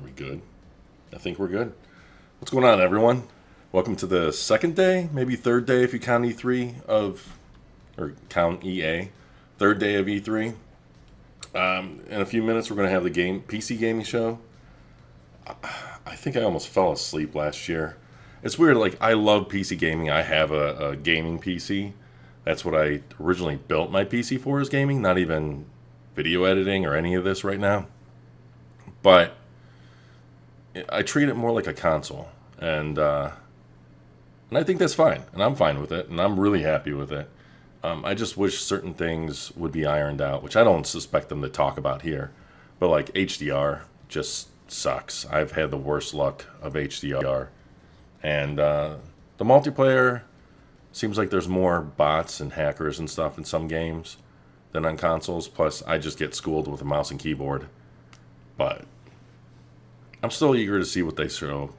we good? I think we're good. What's going on, everyone? Welcome to the second day, maybe third day if you count E3 or count EA. Third day of E3. In a few minutes, we're going to have the PC gaming show. I think I almost fell asleep last year. It's weird, like, I love PC gaming. I have a gaming PC. That's what I originally built my PC for, is gaming, not even video editing or any of this right now. But I treat it more like a console, and I think that's fine, and I'm fine with it, and I'm really happy with it. I just wish certain things would be ironed out, which I don't suspect them to talk about here. But like HDR just sucks. I've had the worst luck of HDR, and the multiplayer seems like there's more bots and hackers and stuff in some games than on consoles. Plus, I just get schooled with a mouse and keyboard, but I'm still eager to see what they show.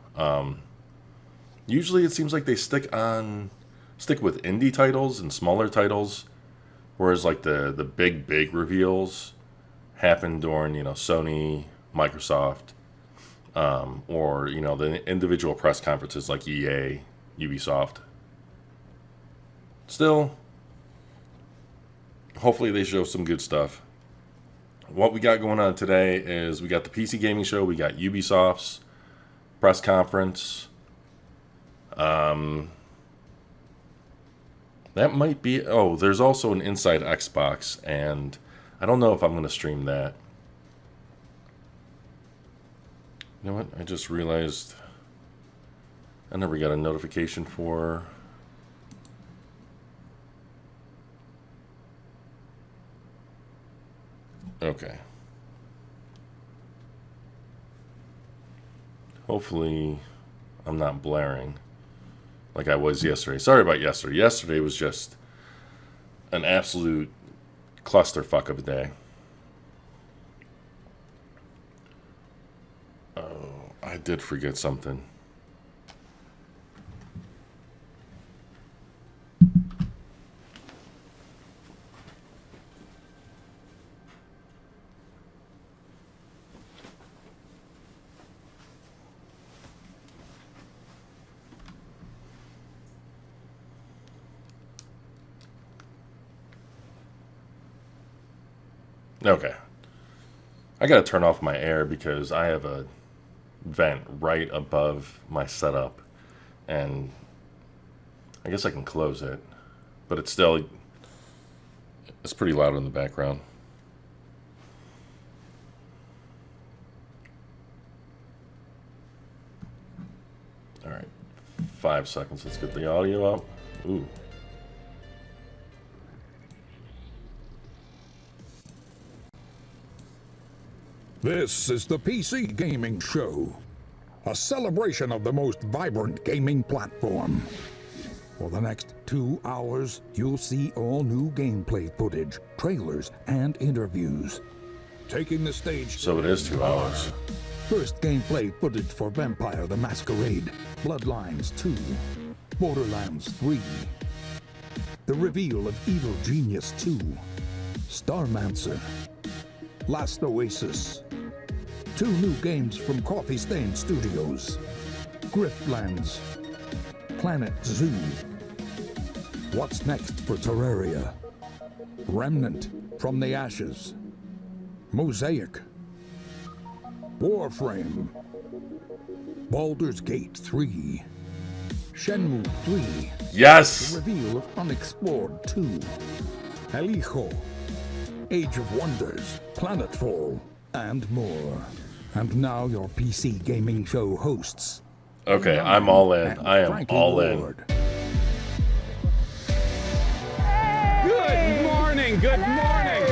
Usually it seems like they stick with indie titles and smaller titles, whereas like the big reveals happen during, Sony, Microsoft, or, the individual press conferences like EA, Ubisoft. Still, hopefully they show some good stuff. What we got going on today is we got the PC Gaming Show, we got Ubisoft's press conference. That might be... Oh, there's also an Inside Xbox, and I don't know if I'm going to stream that. You know what? I just realized I never got a notification for... Okay. Hopefully I'm not blaring like I was yesterday. Sorry about yesterday. Yesterday was just an absolute clusterfuck of a day. Oh, I did forget something. Okay. I gotta turn off my air because I have a vent right above my setup, and I guess I can close it, but it's pretty loud in the background. All right, 5 seconds. Let's get the audio up. Ooh. This is the PC Gaming Show, a celebration of the most vibrant gaming platform. For the next 2 hours, you'll see all new gameplay footage, trailers, and interviews. Taking the stage... So it is 2 hours. First gameplay footage for Vampire the Masquerade, Bloodlines 2, Borderlands 3, the reveal of Evil Genius 2, Starmancer, Last Oasis, 2 new games from Coffee Stain Studios, Griftlands, Planet Zoo, What's Next for Terraria, Remnant from the Ashes, Mosaic, Warframe, Baldur's Gate 3, Shenmue 3, Yes! the reveal of Unexplored 2, El Hijo, Age of Wonders, Planetfall, and more. And now your PC Gaming Show hosts. Okay, I'm all in. I am Frankie all Lord. in. Good morning, good morning.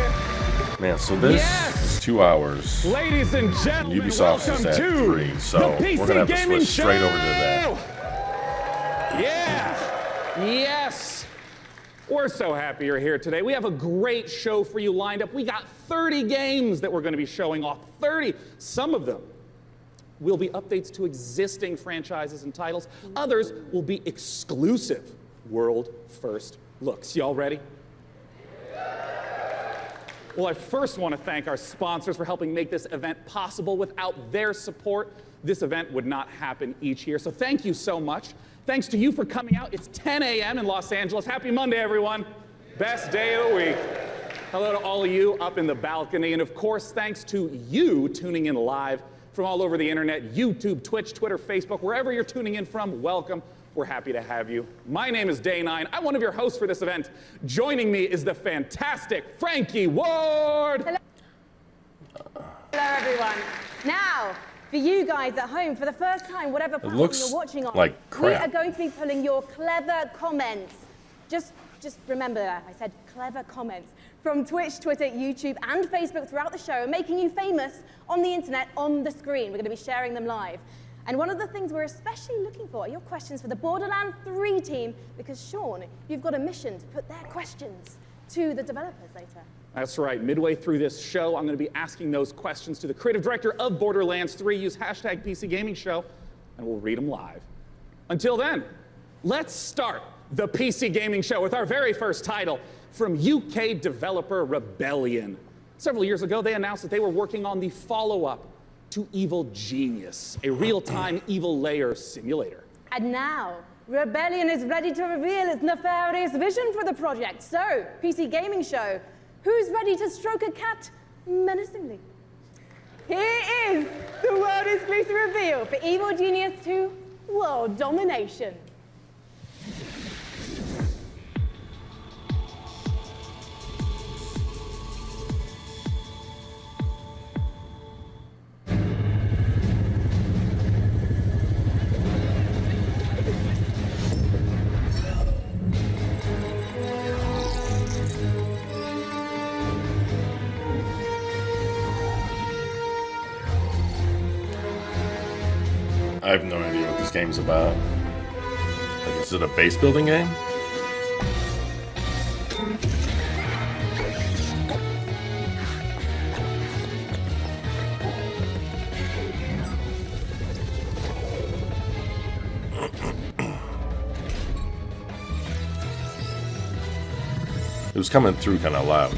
Man, so this is 2 hours. Ladies and gentlemen, Ubisoft is welcome at to 3, so the we're PC going to have to Gaming switch straight Show! over to that. Yeah, yes. We're so happy you're here today. We have a great show for you lined up. We got 30 games that we're going to be showing off. 30. Some of them will be updates to existing franchises and titles. Others will be exclusive world first looks. Y'all ready? Well, I first want to thank our sponsors for helping make this event possible. Without their support, this event would not happen each year. So thank you so much. Thanks to you for coming out. It's 10 a.m. in Los Angeles. Happy Monday, everyone. Best day of the week. Hello to all of you up in the balcony. And of course, thanks to you tuning in live from all over the internet, YouTube, Twitch, Twitter, Facebook, wherever you're tuning in from, welcome. We're happy to have you. My name is Day9. I'm one of your hosts for this event. Joining me is the fantastic Frankie Ward. Hello, everyone. Now, for you guys at home, for the first time, whatever platform looks you're watching on, like crap. we are going to be pulling your clever comments. Just remember that. I said clever comments from Twitch, Twitter, YouTube, and Facebook throughout the show, making you famous on the internet, on the screen. We're going to be sharing them live. And one of the things we're especially looking for are your questions for the Borderlands 3 team, because Sean, you've got a mission to put their questions to the developers later. That's right. Midway through this show, I'm going to be asking those questions to the creative director of Borderlands 3. Use hashtag PC Gaming Show, and we'll read them live. Until then, let's start the PC Gaming Show with our very first title from UK developer Rebellion. Several years ago, they announced that they were working on the follow-up to Evil Genius, a real-time evil layer simulator. And now, Rebellion is ready to reveal its nefarious vision for the project. So, PC Gaming Show, who's ready to stroke a cat menacingly? Here is the world exclusive reveal for Evil Genius 2 World Domination. I have no idea what this game's about. Like, is it a base building game? It was coming through kind of loud.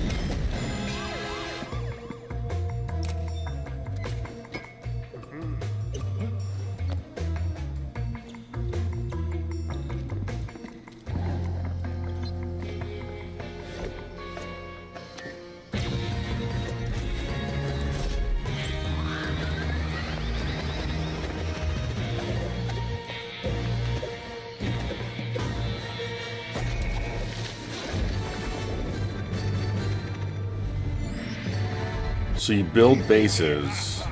So you build bases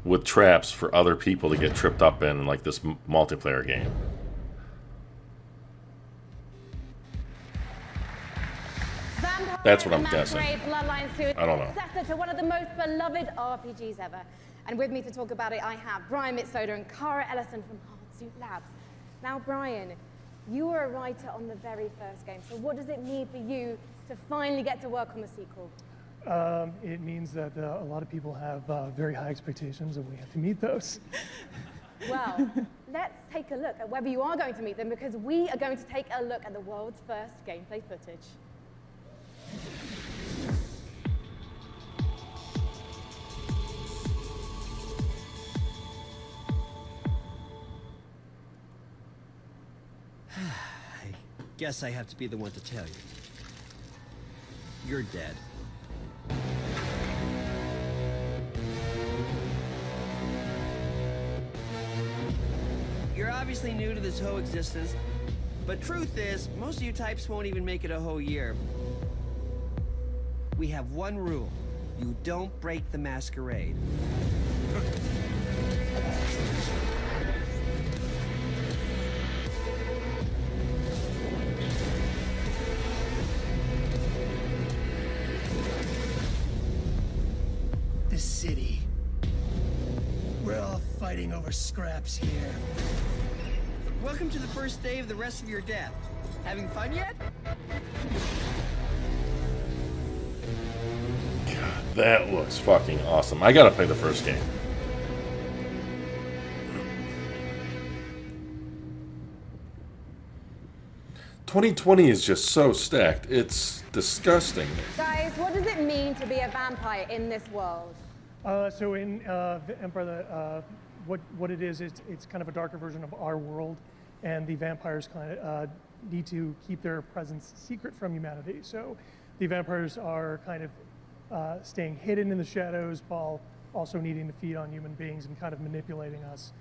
with traps for other people to get tripped up in, like this multiplayer game. That's what I'm guessing. I don't know. Successor to one of the most beloved RPGs ever. And with me to talk about it, I have Brian Mitsoda and Cara Ellison from Hardsuit Labs. Now, Brian, you were a writer on the very first game. So what does it mean for you to finally get to work on the sequel? It means that a lot of people have very high expectations, and we have to meet those. Well, let's take a look at whether you are going to meet them, because we are going to take a look at the world's first gameplay footage. I guess I have to be the one to tell you. You're dead. You're obviously new to this whole existence, but truth is, most of you types won't even make it a whole year. We have one rule. You don't break the masquerade. The city. We're all fighting over scraps here. Welcome to the first day of the rest of your death. Having fun yet? God, that looks fucking awesome. I gotta play the first game. 2020 is just so stacked. It's disgusting. Guys, what does it mean to be a vampire in this world? So in the Empire, what it is, it's kind of a darker version of our world, and the vampires kind of need to keep their presence secret from humanity. So the vampires are kind of staying hidden in the shadows while also needing to feed on human beings and kind of manipulating us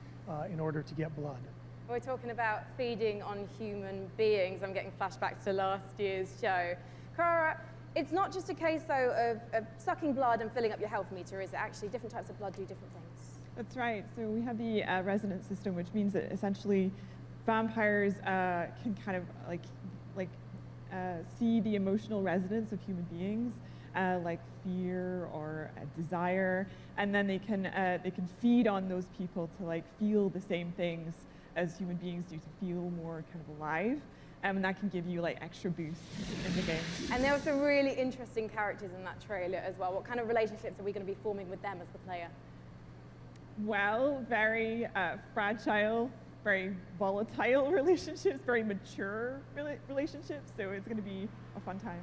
in order to get blood. We're talking about feeding on human beings. I'm getting flashbacks to last year's show. Cara, it's not just a case, though, of sucking blood and filling up your health meter, is it? Actually, different types of blood do different things. That's right. So we have the resonance system, which means that essentially vampires can kind of see the emotional resonance of human beings, like fear or desire, and then they can feed on those people to like feel the same things as human beings do, to feel more kind of alive. And that can give you like extra boosts in the game. And there were some really interesting characters in that trailer as well. What kind of relationships are we going to be forming with them as the player? Well, very fragile, very volatile relationships, very mature relationships, so it's going to be a fun time.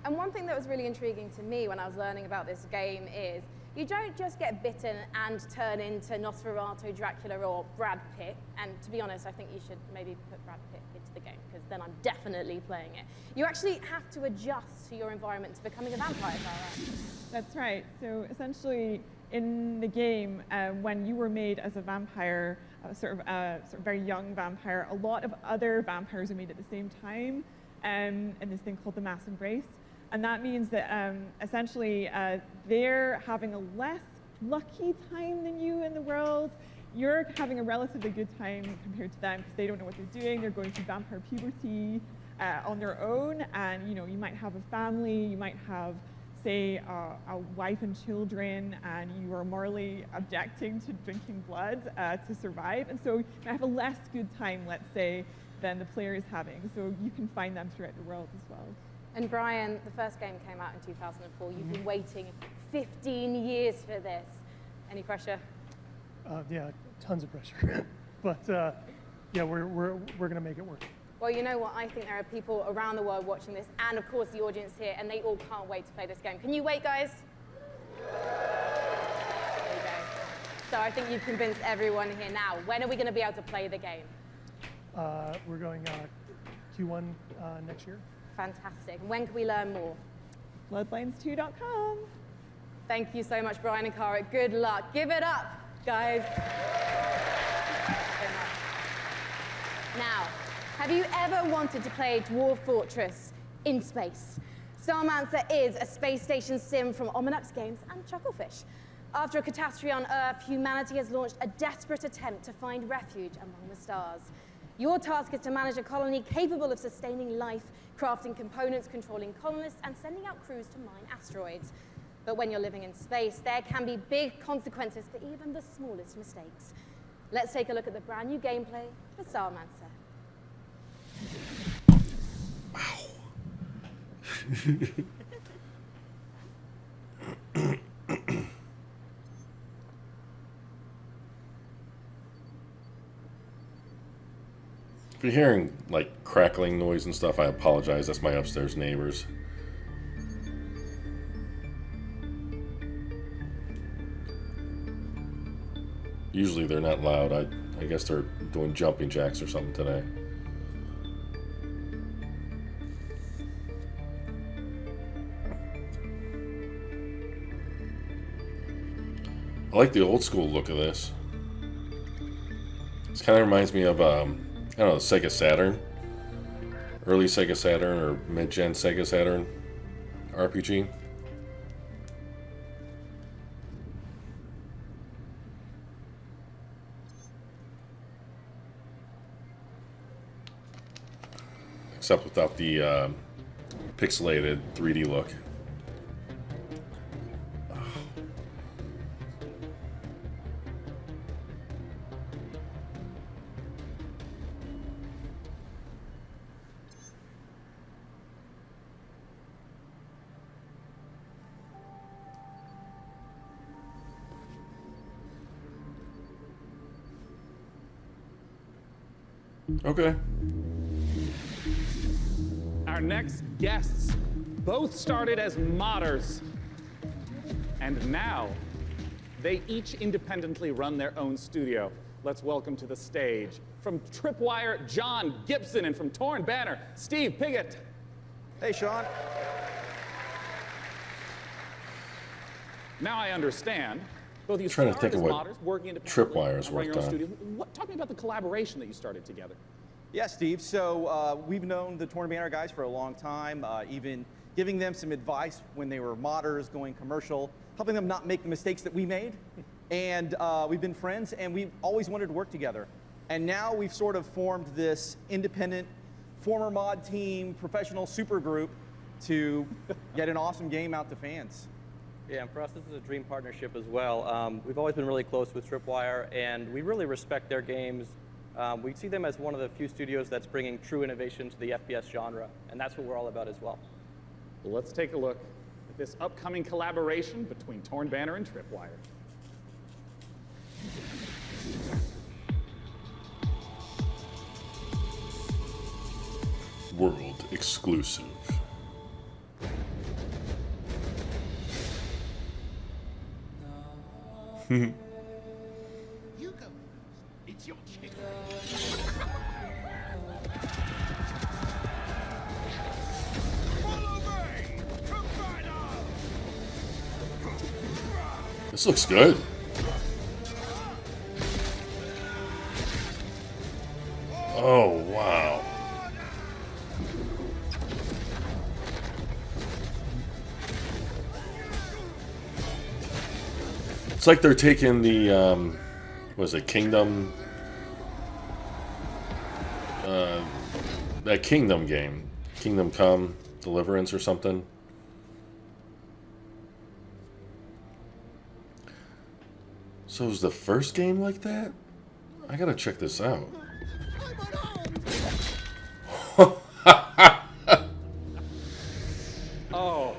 And one thing that was really intriguing to me when I was learning about this game is you don't just get bitten and turn into Nosferatu, Dracula, or Brad Pitt. And to be honest, I think you should maybe put Brad Pitt into the game, because then I'm definitely playing it. You actually have to adjust to your environment to becoming a vampire, is that right? That's right. So essentially, in the game, when you were made as a vampire, sort of very young vampire, a lot of other vampires are made at the same time in this thing called the mass embrace. And that means that essentially they're having a less lucky time than you in the world. You're having a relatively good time compared to them because they don't know what they're doing. They're going through vampire puberty on their own, and you might have a family, you might have, say, a wife and children, and you are morally objecting to drinking blood to survive. And so you might have a less good time, let's say, than the player is having. So you can find them throughout the world as well. And Brian, the first game came out in 2004. You've been waiting 15 years for this. Any pressure? Yeah, tons of pressure. But yeah, we're going to make it work. Well, you know what? I think there are people around the world watching this, and of course the audience here, and they all can't wait to play this game. Can you wait, guys? There you go. So I think you've convinced everyone here now. When are we going to be able to play the game? We're going Q1 next year. Fantastic. When can we learn more? Bloodlines2.com. Thank you so much, Brian and Cara. Good luck. Give it up, guys. So much. Now, have you ever wanted to play Dwarf Fortress in space? Starmancer is a space station sim from Ominux Games and Chucklefish. After a catastrophe on Earth, humanity has launched a desperate attempt to find refuge among the stars. Your task is to manage a colony capable of sustaining life, crafting components, controlling colonists, and sending out crews to mine asteroids. But when you're living in space, there can be big consequences for even the smallest mistakes. Let's take a look at the brand new gameplay for Starmancer. If you're hearing like crackling noise and stuff, I apologize. That's my upstairs neighbors. Usually they're not loud. I guess they're doing jumping jacks or something today. I like the old school look of this. This kind of reminds me of, I don't know, Sega Saturn. Early Sega Saturn or mid-gen Sega Saturn RPG. Except without the pixelated 3D look. Okay. Our next guests both started as modders, and now they each independently run their own studio. Let's welcome to the stage, from Tripwire, John Gibson, and from Torn Banner, Steve Piggott. Hey, Sean. Now I understand. Both of you Trying to started think as of what modders, working independently, Tripwire's and running your worked own on. studio. Talk to me about the collaboration that you started together. Yeah, Steve. So we've known the Torn Banner guys for a long time, even giving them some advice when they were modders, going commercial, helping them not make the mistakes that we made. And we've been friends, and we've always wanted to work together. And now we've sort of formed this independent, former mod team, professional super group to get an awesome game out to fans. Yeah, and for us, this is a dream partnership as well. We've always been really close with Tripwire, and we really respect their games. We see them as one of the few studios that's bringing true innovation to the FPS genre, and that's what we're all about as well. Well, let's take a look at this upcoming collaboration between Torn Banner and Tripwire. World exclusive. You go. It's your chance. Follow me to battle. This looks good. Oh, wow. It's like they're taking the, what was it, Kingdom? That Kingdom game. Kingdom Come, Deliverance or something. So was the first game like that? I gotta check this out. Oh,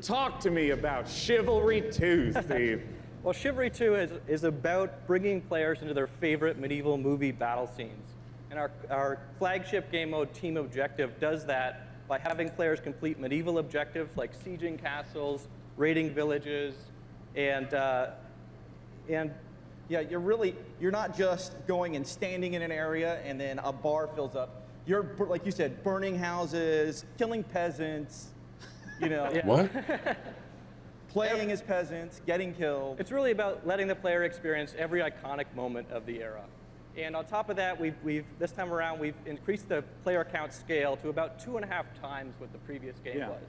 talk to me about Chivalry 2, Steve. Well, Chivalry 2 is about bringing players into their favorite medieval movie battle scenes. And our flagship game mode, Team Objective, does that by having players complete medieval objectives like sieging castles, raiding villages, and Yeah, you're not just going and standing in an area and then a bar fills up. You're, like you said, burning houses, killing peasants, you know, What? playing as peasants, getting killed. it's really about letting the player experience every iconic moment of the era. And on top of that, this time around, we've increased the player count scale to about 2.5 times what the previous game Yeah. was,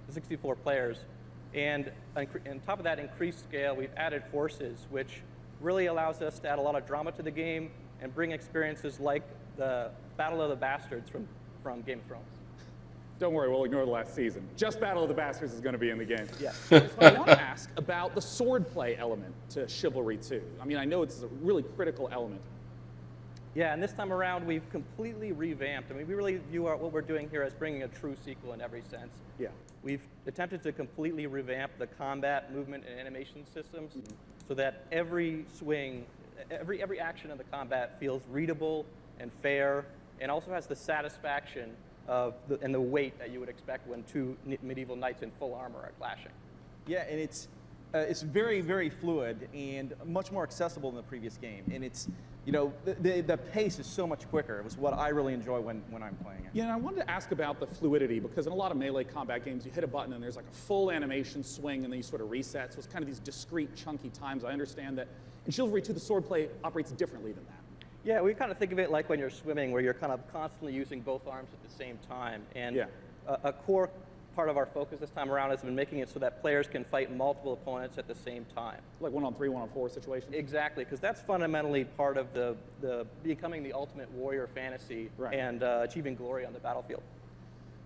the 64 players. And on top of that increased scale, we've added horses, which really allows us to add a lot of drama to the game and bring experiences like the Battle of the Bastards from Game of Thrones. Don't worry, we'll ignore the last season. Just Battle of the Bastards is going to be in the game. Yeah. So I want to ask about the swordplay element to Chivalry 2. I mean, I know it's a really critical element. Yeah, and this time around, we've completely revamped. I mean, we really view what we're doing here as bringing a true sequel in every sense. Yeah. We've attempted to completely revamp the combat, movement, and animation systems so that every swing, every action of the combat feels readable and fair, and also has the satisfaction and the weight that you would expect when two medieval knights in full armor are clashing. Yeah, and it's very, very fluid and much more accessible than the previous game. And it's, you know, the pace is so much quicker. It was what I really enjoy when I'm playing it. Yeah, and I wanted to ask about the fluidity, because in a lot of melee combat games, you hit a button and there's like a full animation swing and then you sort of reset. So it's kind of these discrete, chunky times. I understand that in Chivalry 2, the swordplay operates differently than that. Yeah, we kind of think of it like when you're swimming, where you're kind of constantly using both arms at the same time. And Yeah. a core part of our focus this time around has been making it so that players can fight multiple opponents at the same time. Like 1-on-3, 1-on-4 situations. Exactly, because that's fundamentally part of the becoming the ultimate warrior fantasy Right. and achieving glory on the battlefield.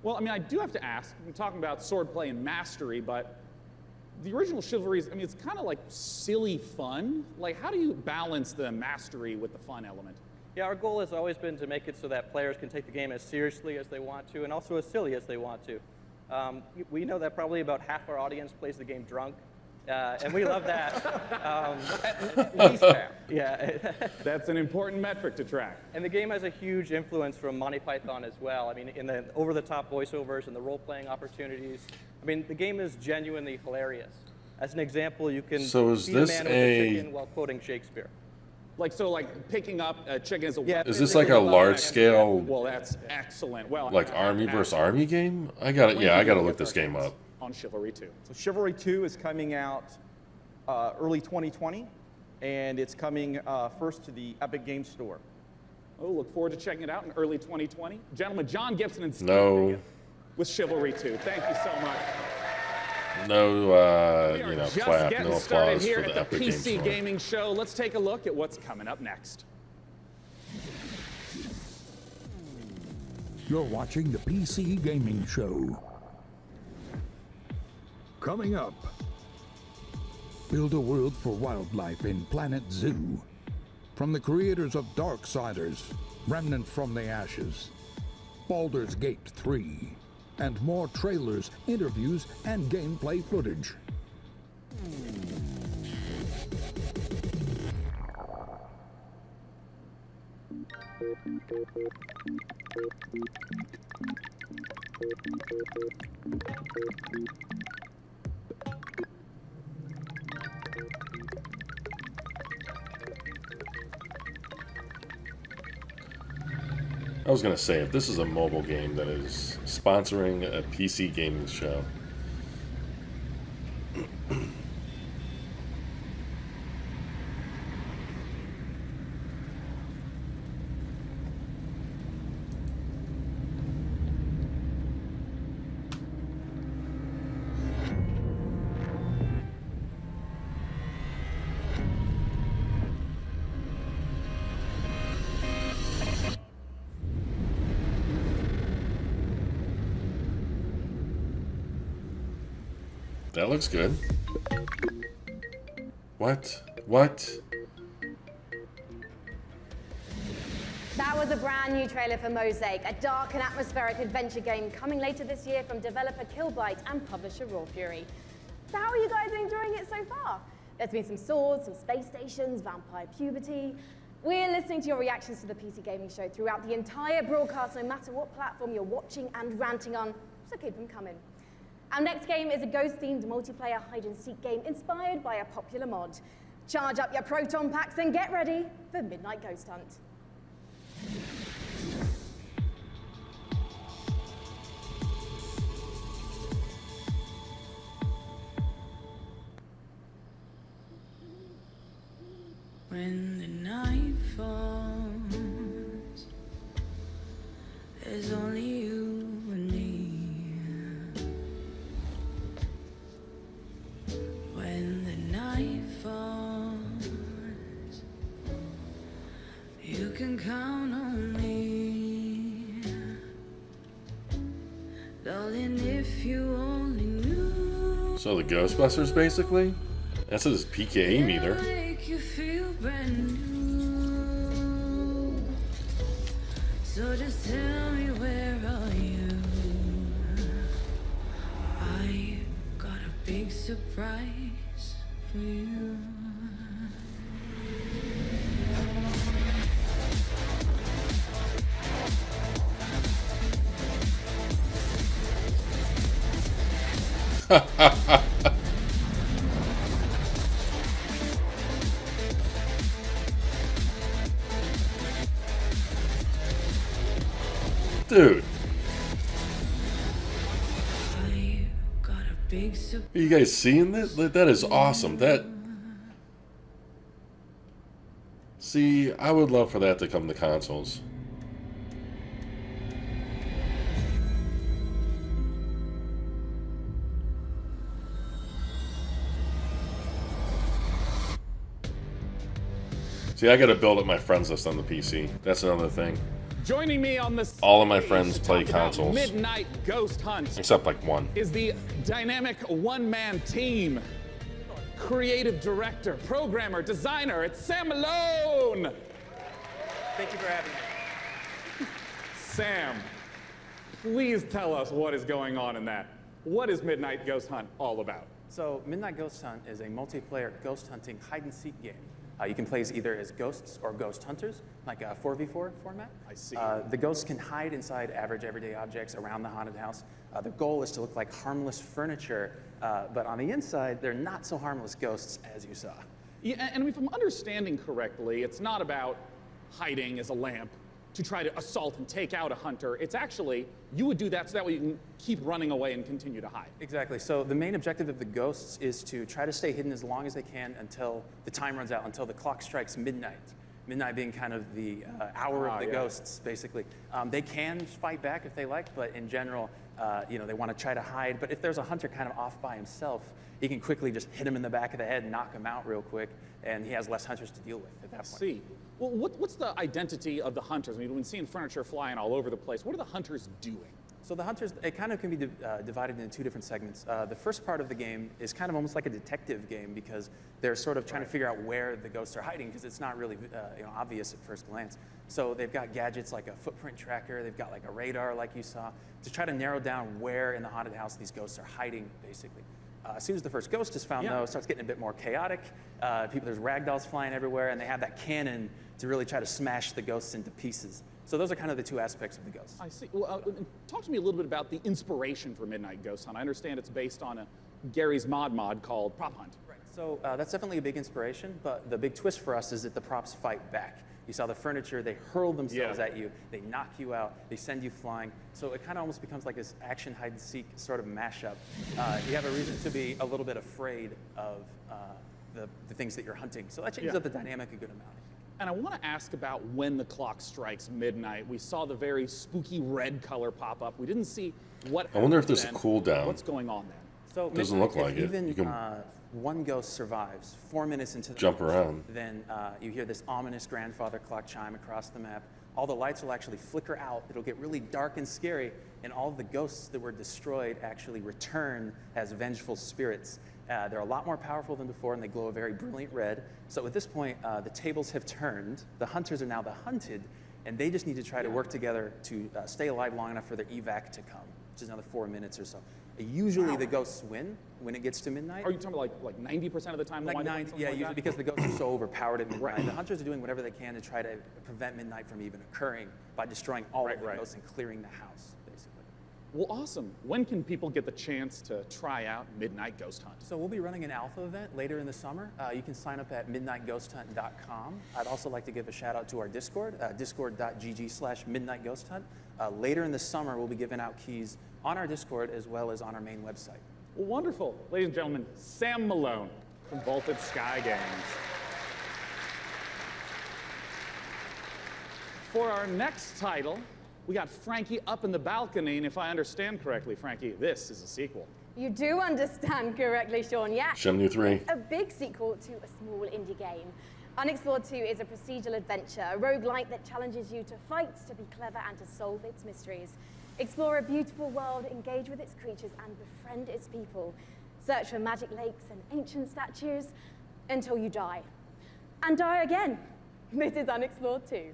Well, I mean, I do have to ask, we're talking about swordplay and mastery, but the original Chivalries, I mean, it's kind of like silly fun. Like, how do you balance the mastery with the fun element? Yeah, our goal has always been to make it so that players can take the game as seriously as they want to and also as silly as they want to. We know that probably about half our audience plays the game drunk, And we love that. At least half. Yeah. That's an important metric to track. And the game has a huge influence from Monty Python as well. I mean, in the over-the-top voiceovers and the role-playing opportunities. I mean, the game is genuinely hilarious. As an example, you can So is feed this a man with a chicken while quoting Shakespeare. Like picking up a chicken as a Yeah. Is this like a large scale, Well, that's excellent. Well, like army versus army game? I gotta look this game up. on Chivalry 2. So Chivalry 2 is coming out early 2020, and it's coming first to the Epic Games Store. Oh, look forward to checking it out in early 2020. Gentlemen, John Gibson and Steve No. Biggin with Chivalry 2. Thank you so much. No, We are just clap, getting no started applause here for at the Epic the Games PC Store. Gaming Show. Let's take a look at what's coming up next. You're watching the PC Gaming Show. Coming up, build a world for wildlife in Planet Zoo. From the creators of Darksiders, Remnant from the Ashes, Baldur's Gate 3, and more trailers, interviews, and gameplay footage. I was gonna say, if this is a mobile game that is sponsoring a PC gaming show, that looks good. What? That was a brand new trailer for Mosaic, a dark and atmospheric adventure game coming later this year from developer Killbyte and publisher Raw Fury. So how are you guys enjoying it so far? There's been some swords, some space stations, vampire puberty. We're listening to your reactions to the PC Gaming Show throughout the entire broadcast, no matter what platform you're watching and ranting on, so keep them coming. Our next game is a ghost-themed multiplayer hide-and-seek game inspired by a popular mod. Charge up your proton packs and get ready for Midnight Ghost Hunt. When the night falls, there's only you and me. When the night falls, you can count on me. Darling, if you only knew. So the Ghostbusters, basically? That says PKE meter. Make you feel brand new. So just tell me, where are you? I got a big surprise for you. Dude, I got a big surprise. are you guys seeing this? That is awesome. See, I would love for that to come to consoles. See, I gotta build up my friends list on the PC. That's another thing. Joining me on the All of my stage friends to play talk about consoles. Midnight Ghost Hunt Except like one. is the dynamic one-man team. Creative director, programmer, designer, it's Sam Malone. Thank you for having me. Sam, please tell us what is going on in that. What is Midnight Ghost Hunt all about? So Midnight Ghost Hunt is a multiplayer ghost hunting hide-and-seek game. You can play either as ghosts or ghost hunters, like a 4v4 format. I see. The ghosts can hide inside average everyday objects around the haunted house. The goal is to look like harmless furniture, but on the inside, they're not so harmless ghosts as you saw. Yeah, and if I'm understanding correctly, it's not about hiding as a lamp to try to assault and take out a hunter. It's actually, you would do that so that way you can keep running away and continue to hide. Exactly. So the main objective of the ghosts is to try to stay hidden as long as they can until the time runs out, until the clock strikes midnight. Midnight being kind of the hour of the ghosts, basically. They can fight back if they like, but in general, they want to try to hide. But if there's a hunter kind of off by himself, he can quickly just hit him in the back of the head, knock him out real quick, and he has less hunters to deal with at that point. See. Well, what's the identity of the hunters? I mean, we've been seeing furniture flying all over the place. What are the hunters doing? So the hunters, it kind of can be divided into two different segments. The first part of the game is kind of almost like a detective game because they're sort of trying to figure out where the ghosts are hiding because it's not really obvious at first glance. So they've got gadgets like a footprint tracker, they've got like a radar like you saw, to try to narrow down where in the haunted house these ghosts are hiding, basically. As soon as the first ghost is found, though, it starts getting a bit more chaotic. There's ragdolls flying everywhere, and they have that cannon to really try to smash the ghosts into pieces. So those are kind of the two aspects of the ghosts. I see. Well, talk to me a little bit about the inspiration for Midnight Ghost Hunt. I understand it's based on Gary's mod called Prop Hunt. Right. So that's definitely a big inspiration, but the big twist for us is that the props fight back. You saw the furniture, they hurl themselves at you, they knock you out, they send you flying. So it kind of almost becomes like this action hide-and-seek sort of mashup. You have a reason to be a little bit afraid of the things that you're hunting. So that changes up the dynamic a good amount, I think. And I want to ask about when the clock strikes midnight. We saw the very spooky red color pop up. We didn't see what happened. I wonder if there's then. a cooldown. What's going on then? So doesn't look like it. Even You can one ghost survives 4 minutes into the jump night, around. Then you hear this ominous grandfather clock chime across the map. All the lights will actually flicker out. It'll get really dark and scary, and all of the ghosts that were destroyed actually return as vengeful spirits. They're a lot more powerful than before, and they glow a very brilliant red. So at this point, the tables have turned. The hunters are now the hunted, and they just need to try to work together to stay alive long enough for their evac to come, which is another 4 minutes or so. Usually the ghosts win when it gets to midnight. Are you talking about like 90% of the time? Like 90, yeah, usually because the ghosts are so overpowered at midnight. Right. The hunters are doing whatever they can to try to prevent midnight from even occurring by destroying all of the ghosts and clearing the house, basically. Well, awesome. When can people get the chance to try out Midnight Ghost Hunt? So we'll be running an alpha event later in the summer. You can sign up at midnightghosthunt.com. I'd also like to give a shout out to our Discord, discord.gg/midnightghosthunt. Later in the summer, we'll be giving out keys on our Discord as well as on our main website. Well, wonderful. Ladies and gentlemen, Sam Malone from Voltage Sky Games. For our next title, we got Frankie up in the balcony, and if I understand correctly, Frankie, this is a sequel. You do understand correctly, Sean, yeah. Shenmue 3. A big sequel to a small indie game. Unexplored 2 is a procedural adventure, a roguelike that challenges you to fight, to be clever, and to solve its mysteries. Explore a beautiful world, engage with its creatures, and befriend its people. Search for magic lakes and ancient statues until you die. And die again. This is Unexplored 2.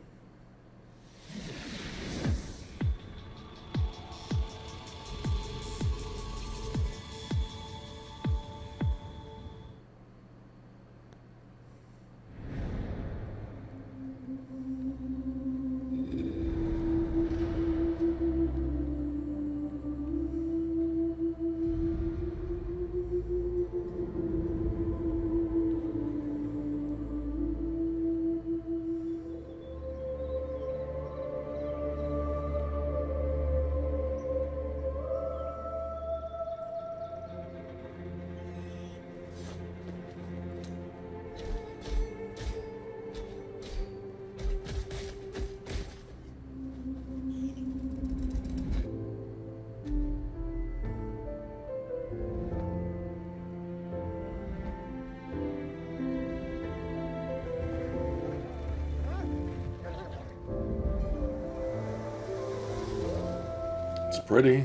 It's pretty.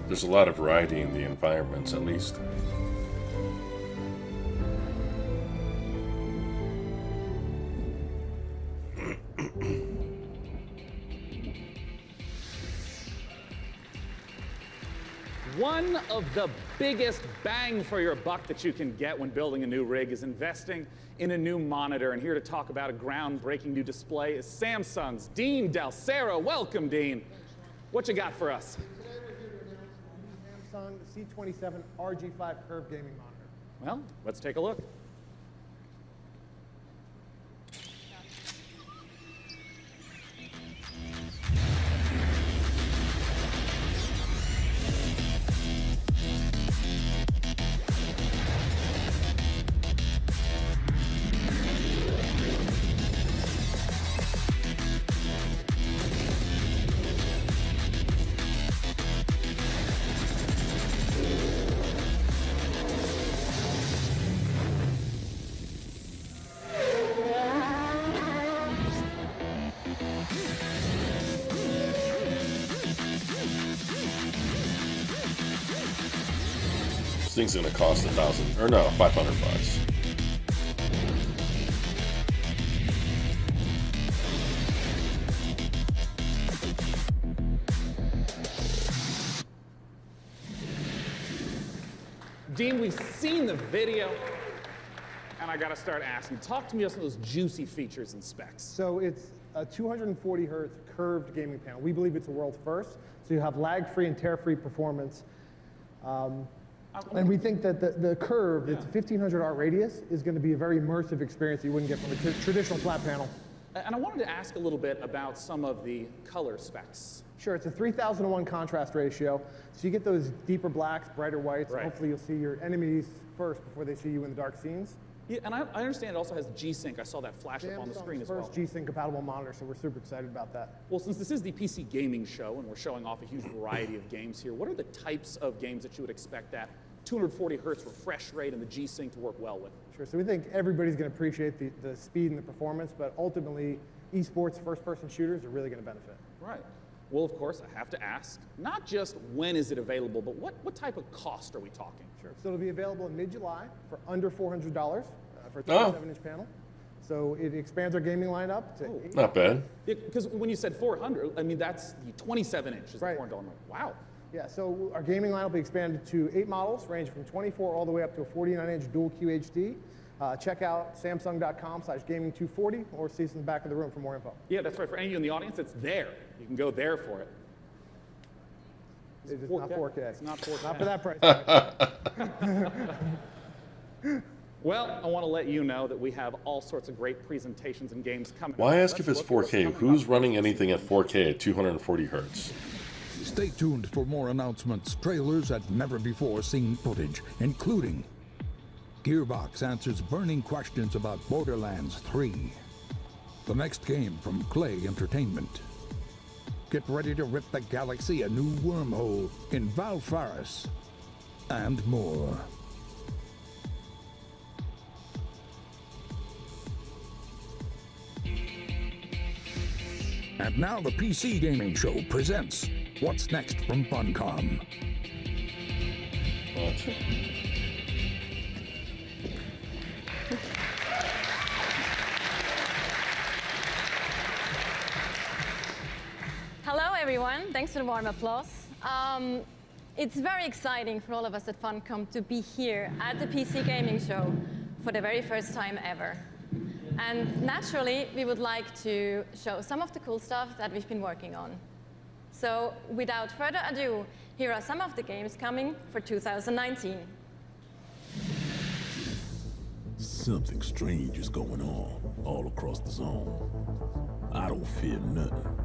There's a lot of variety in the environments, at least. One of the biggest bang for your buck that you can get when building a new rig is investing in a new monitor. And here to talk about a groundbreaking new display is Samsung's Dean Dalcero. Welcome, Dean. What you got for us? Today we're here to announce the Samsung C27 RG5 Curve Gaming Monitor. Well, let's take a look. This thing's gonna cost $1,000 or no, $500. Dean, we've seen the video, and I gotta start asking. Talk to me about some of those juicy features and specs. So it's a 240 hertz curved gaming panel. We believe it's a world first. So you have lag-free and tear-free performance. And we think that the curve, it's a 1500 art radius, is going to be a very immersive experience that you wouldn't get from a traditional flat panel. And I wanted to ask a little bit about some of the color specs. Sure, it's a 3000:1 contrast ratio, so you get those deeper blacks, brighter whites, Right. and hopefully you'll see your enemies first before they see you in the dark scenes. Yeah, and I understand it also has G-Sync. I saw that flash up on the screen as well. First G-Sync compatible monitor, so we're super excited about that. Well, since this is the PC gaming show and we're showing off a huge variety of games here, what are the types of games that you would expect that 240 hertz refresh rate and the G-Sync to work well with? Sure, so we think everybody's going to appreciate the speed and the performance, but ultimately, esports first-person shooters are really going to benefit. Right. Well, of course, I have to ask, not just when is it available, but what type of cost are we talking? Sure, so it'll be available in mid-July for under $400 for a Oh. 27-inch panel. So it expands our gaming lineup to Not bad. Because when you said 400, I mean, that's the 27 inch is Right. the $400. Wow. Yeah, so our gaming lineup will be expanded to 8 models, ranging from 24 all the way up to a 49-inch dual QHD. Check out samsung.com/gaming240 or see us in the back of the room for more info. Yeah, that's right. For any of you in the audience, it's there. You can go there for it. It is not 4K. It's not 4K. Not for that price. Well, I want to let you know that we have all sorts of great presentations and games coming. Why up. ask Let's if it's look at what's 4K? coming Who's up. running anything at 4K at 240 hertz? Stay tuned for more announcements, trailers, and never-before-seen footage, including Gearbox answers burning questions about Borderlands 3, the next game from Clay Entertainment. Get ready to rip the galaxy a new wormhole in Valfaris, and more. And now the PC Gaming Show presents What's Next from Funcom. Hello, everyone. Thanks for the warm applause. It's very exciting for all of us at Funcom to be here at the PC Gaming Show for the very first time ever. And naturally, we would like to show some of the cool stuff that we've been working on. So without further ado, here are some of the games coming for 2019. Something strange is going on all across the zone. I don't fear nothing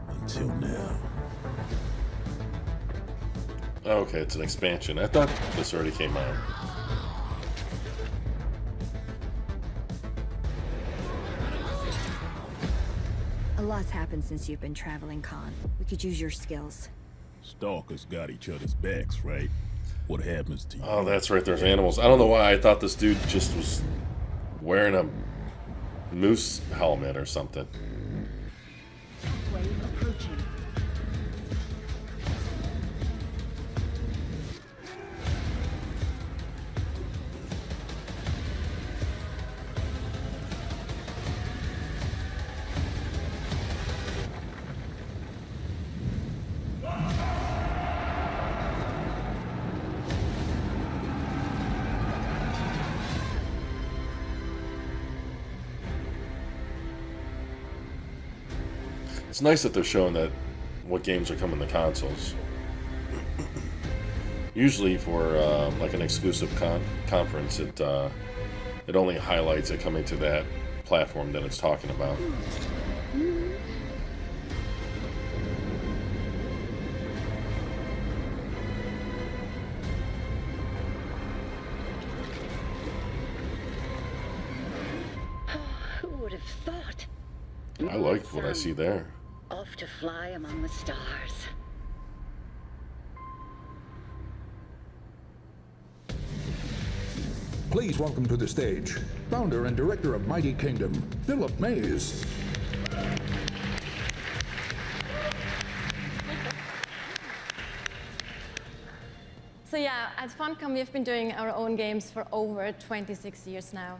until now. Okay, it's an expansion. I thought this already came out. A lot's happened since you've been traveling, Khan. We could use your skills. Stalkers got each other's backs, right? What happens to you? Oh, that's right. There's animals. I don't know why I thought this dude just was wearing a moose helmet or something. Wave approaching. It's nice that they're showing that what games are coming to consoles. Usually for like an exclusive conference, it only highlights it coming to that platform that it's talking about. Who would have thought? I like what I see there. Off to fly among the stars. Please welcome to the stage, founder and director of Mighty Kingdom, Philip Mays. So yeah, at Funcom we've been doing our own games for over 26 years now.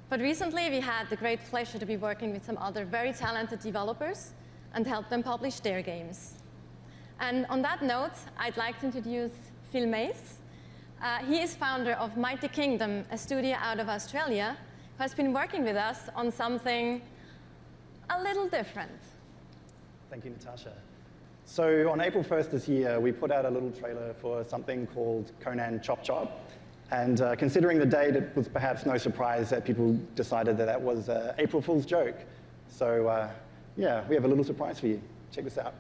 But recently we had the great pleasure to be working with some other very talented developers and help them publish their games. And on that note, I'd like to introduce Phil Mays. He is founder of Mighty Kingdom, a studio out of Australia, who has been working with us on something a little different. Thank you, Natasha. So on April 1st this year, we put out a little trailer for something called Conan Chop Chop. And considering the date, it was perhaps no surprise that people decided that that was an April Fool's joke. So yeah, we have a little surprise for you. Check this out.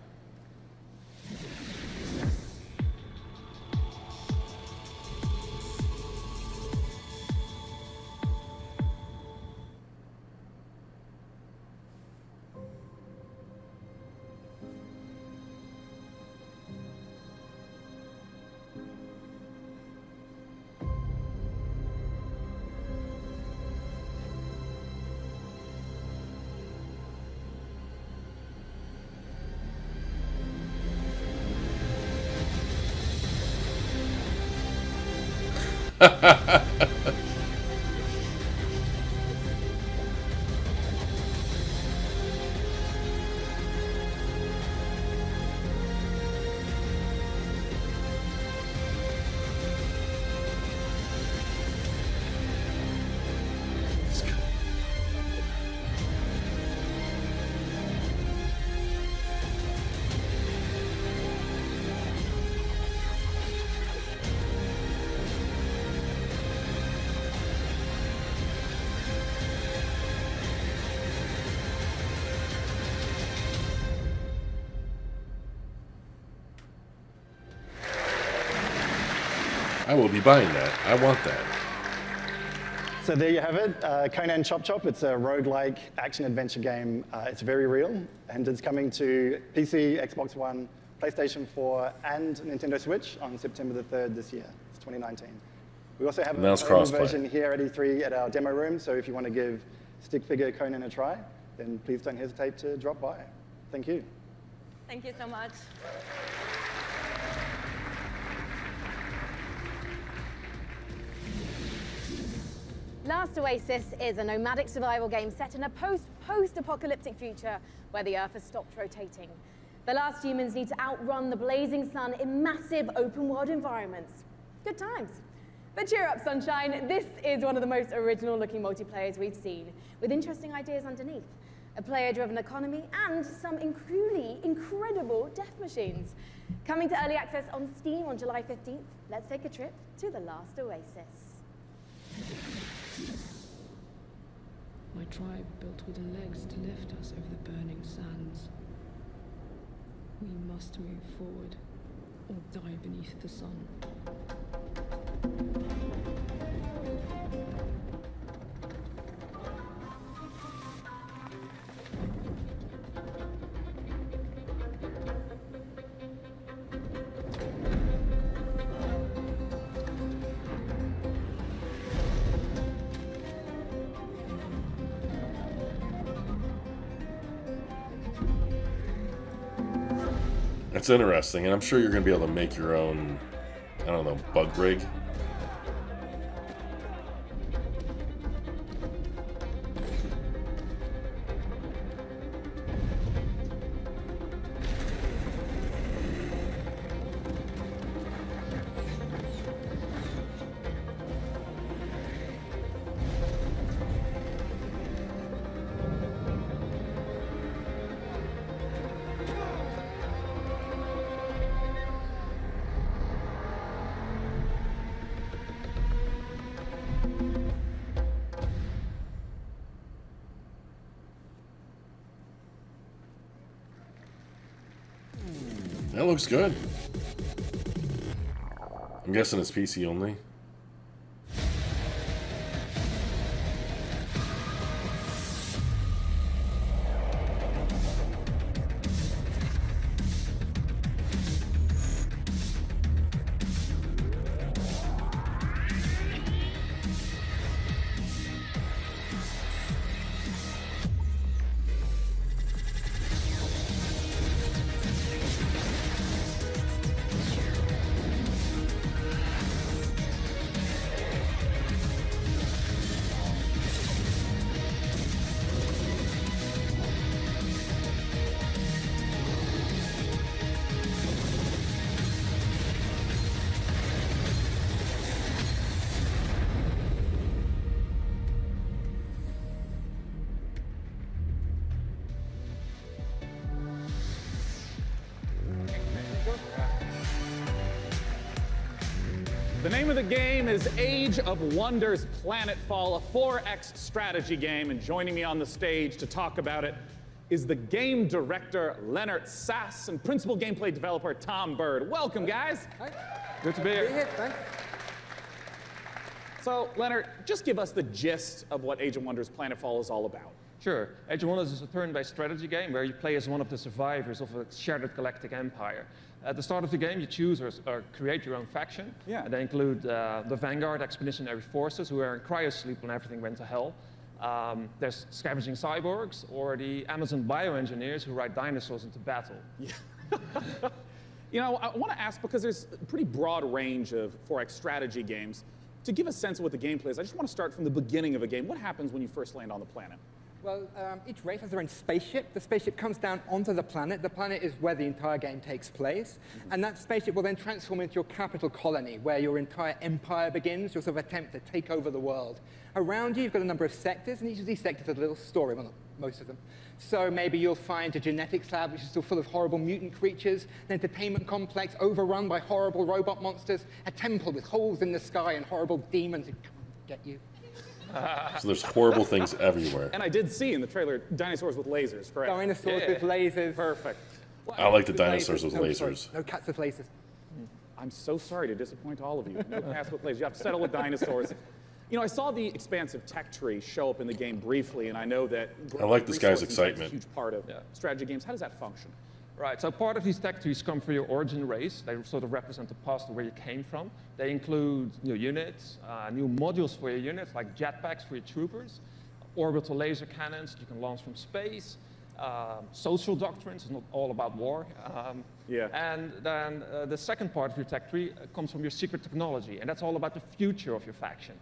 I will be buying that. I want that. So there you have it, Conan Chop Chop. It's a roguelike action-adventure game. It's very real, and it's coming to PC, Xbox One, PlayStation 4, and Nintendo Switch on September the 3rd this year. It's 2019. We also have a playable version here at E3 at our demo room, so if you want to give Stick Figure Conan a try, then please don't hesitate to drop by. Thank you. Thank you so much. Last Oasis is a nomadic survival game set in a post-apocalyptic future where the Earth has stopped rotating. The last humans need to outrun the blazing sun in massive open-world environments. Good times. But cheer up, sunshine. This is one of the most original-looking multiplayers we've seen, with interesting ideas underneath, a player-driven economy, and some truly incredible death machines. Coming to early access on Steam on July 15th, let's take a trip to the Last Oasis. My tribe built wooden legs to lift us over the burning sands. We must move forward, or die beneath the sun. It's interesting, and I'm sure you're going to be able to make your own, I don't know, bug rig. That looks good. I'm guessing it's PC only. The name of the game is Age of Wonders Planetfall, a 4X strategy game, and joining me on the stage to talk about it is the game director, Leonard Sass, and principal gameplay developer, Tom Bird. Welcome, guys. Hi. Good to be here. Thanks. So, Leonard, just give us the gist of what Age of Wonders Planetfall is all about. Sure. Age of Wonders is a turn-based strategy game where you play as one of the survivors of a shattered galactic empire. At the start of the game, you choose or create your own faction. Yeah. And they include the Vanguard Expeditionary Forces, who are in cryosleep when everything went to hell. There's scavenging cyborgs, or the Amazon bioengineers who ride dinosaurs into battle. Yeah. You know, I want to ask, because there's a pretty broad range of 4X strategy games. To give a sense of what the gameplay is, I just want to start from the beginning of a game. What happens when you first land on the planet? Well, each race has their own spaceship. The spaceship comes down onto the planet. The planet is where the entire game takes place. And that spaceship will then transform into your capital colony, where your entire empire begins, your sort of attempt to take over the world. Around you, you've got a number of sectors, and each of these sectors has a little story, well, not most of them. So maybe you'll find a genetics lab, which is still full of horrible mutant creatures, an entertainment complex overrun by horrible robot monsters, a temple with holes in the sky and horrible demons who come and get you. So there's horrible things everywhere. And I did see in the trailer dinosaurs with lasers, correct? Dinosaurs with lasers. Perfect. Well, I like the dinosaurs with lasers. Sorry, no cats with lasers. I'm so sorry to disappoint all of you. No cats with lasers. You have to settle with dinosaurs. You know, I saw the expansive tech tree show up in the game briefly, and I know that I like this guy's resource insight's excitement. a huge part of strategy games. How does that function? Right, so part of these tech trees come from your origin race. They sort of represent the past of where you came from. They include new units, new modules for your units, like jetpacks for your troopers, orbital laser cannons that you can launch from space, social doctrines, it's not all about war. And then the second part of your tech tree comes from your secret technology, and that's all about the future of your faction.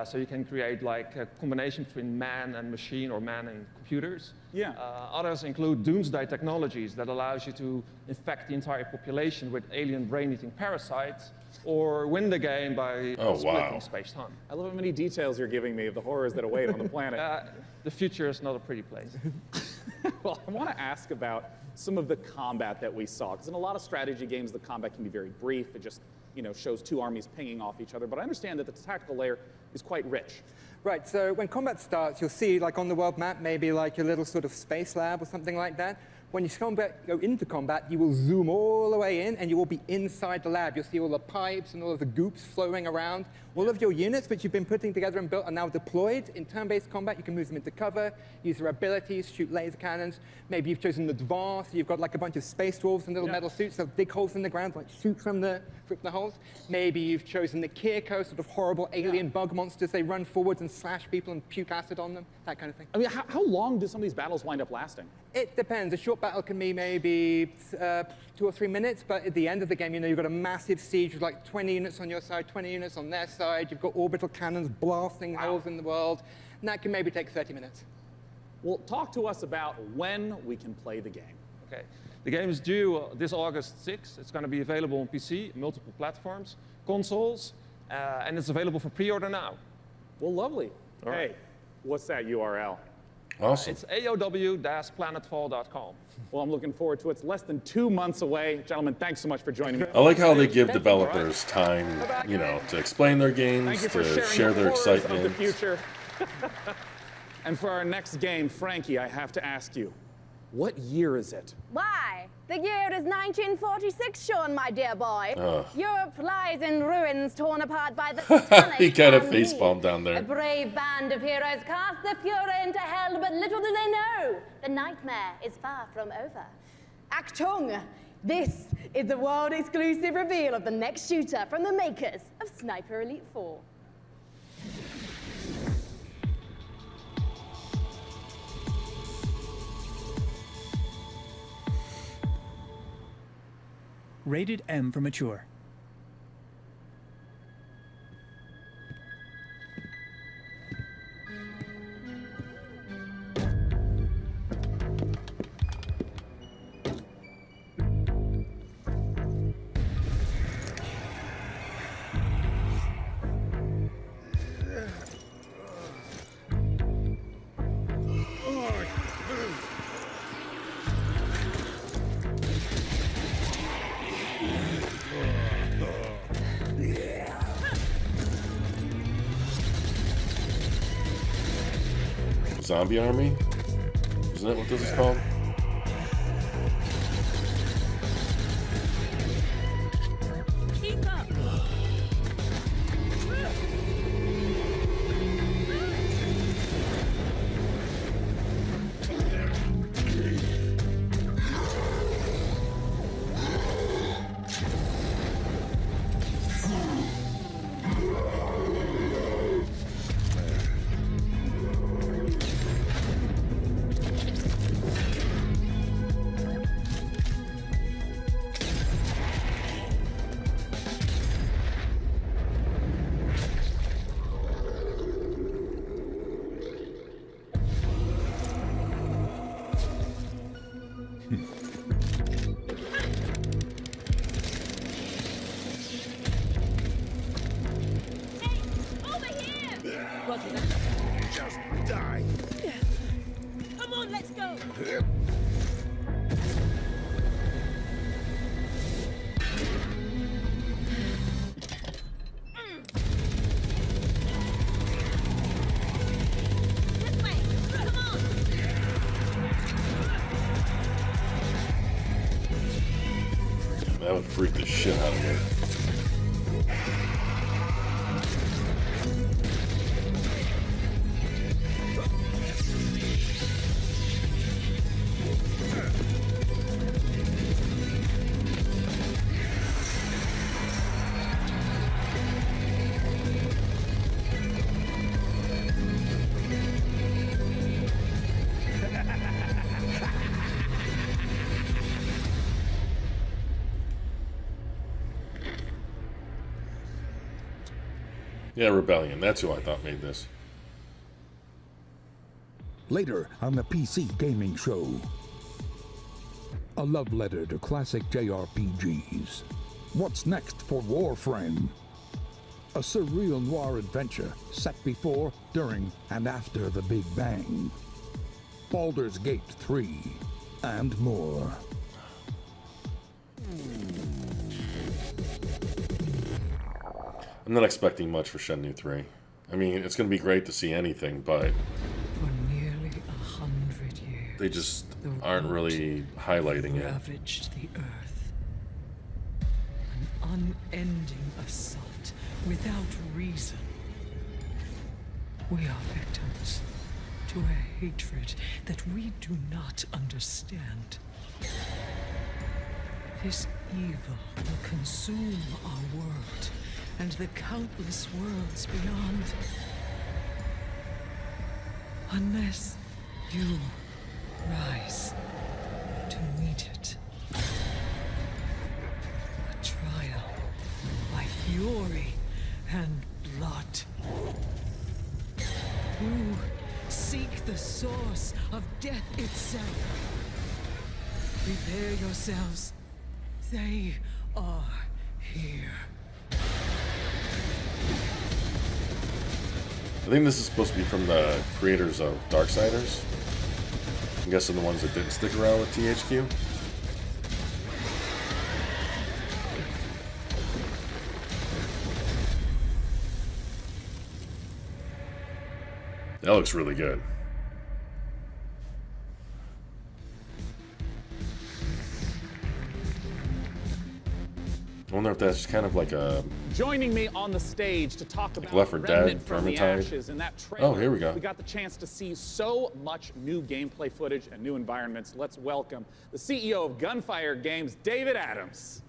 So you can create like a combination between man and machine or man and computers. Yeah. Others include doomsday technologies that allows you to infect the entire population with alien brain-eating parasites, or win the game by splitting space-time. I love how many details you're giving me of the horrors that await on the planet. The future is not a pretty place. Well, I want to ask about some of the combat that we saw, because in a lot of strategy games, the combat can be very brief. It just, you know, shows two armies pinging off each other. But I understand that the tactical layer is quite rich. Right, so when combat starts, you'll see, like on the world map, maybe like a little sort of space lab or something like that. When you go into combat, you will zoom all the way in, and you will be inside the lab. You'll see all the pipes and all of the goops flowing around. All of your units, which you've been putting together and built, are now deployed. In turn-based combat, you can move them into cover, use their abilities, shoot laser cannons. Maybe you've chosen advanced. You've got like a bunch of space dwarves in little metal suits that dig holes in the ground, like shoot from the holes. Maybe you've chosen the Kirko, sort of horrible alien bug monsters. They run forwards and slash people and puke acid on them, that kind of thing. I mean, how long do some of these battles wind up lasting? It depends. A short battle can be maybe 2 or 3 minutes, but at the end of the game, you know, you've got a massive siege with like 20 units on your side, 20 units on their side. You've got orbital cannons blasting holes in the world, and that can maybe take 30 minutes. Well, talk to us about when we can play the game. Okay. The game is due this August 6th. It's going to be available on PC, multiple platforms, consoles, and it's available for pre-order now. Well, lovely. All right. Hey, what's that URL? Awesome. It's aow-planetfall.com. Well, I'm looking forward to it. It's less than 2 months away. Gentlemen, thanks so much for joining me. I like how they give developers time, you know, to explain their games, Thank you for to sharing share the their horrors of excitement. the future. And for our next game, Frankie, I have to ask you, What year is it? Why? The year is 1946, Sean, my dear boy. Ugh. Europe lies in ruins, torn apart by the Titanic. He kind of and facepalmed down A there. brave band of heroes cast the Fuhrer into hell, but little do they know, the nightmare is far from over. Achtung! This is the world-exclusive reveal of the next shooter from the makers of Sniper Elite 4. Rated M for mature. Zombie army? Isn't that what this is called? Keep up. Roger that. Just die. Come on, let's go. This way. Come on. That would freak the shit out of me. Yeah, Rebellion. That's who I thought made this. Later on the PC Gaming Show. A love letter to classic JRPGs. What's next for Warframe? A surreal noir adventure set before, during, and after the Big Bang. Baldur's Gate 3, and more. I'm not expecting much for Shenmue 3. I mean, it's going to be great to see anything, but For nearly 100 years, they just the aren't really highlighting it. ravaged the earth. An unending assault without reason. We are victims to a hatred that we do not understand. This evil will consume our world and the countless worlds beyond. Unless you rise to meet it. A trial by fury and blood. You seek the source of death itself. Prepare yourselves. They are here. I think this is supposed to be from the creators of Darksiders. I'm guessing the ones that didn't stick around with THQ. That looks really good. wonder if that's kind of like a... Joining me on the stage to talk about Left 4 Dead, Remnant from the Vermintide. Ashes in that trailer. Oh, here we go. We got the chance to see so much new gameplay footage and new environments. Let's welcome the CEO of Gunfire Games, David Adams.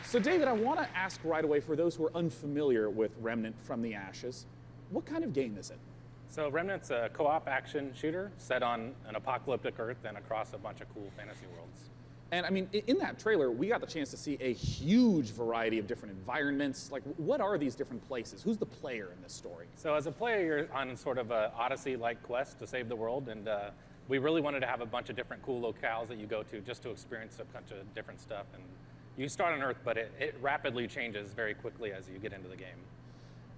So David, I want to ask right away, for those who are unfamiliar with Remnant from the Ashes, what kind of game is it? So Remnant's a co-op action shooter set on an apocalyptic Earth and across a bunch of cool fantasy worlds. And I mean, in that trailer, we got the chance to see a huge variety of different environments. Like, what are these different places? Who's the player in this story? So as a player, you're on sort of a Odyssey-like quest to save the world, and we really wanted to have a bunch of different cool locales that you go to just to experience a bunch of different stuff. And you start on Earth, but it rapidly changes very quickly as you get into the game.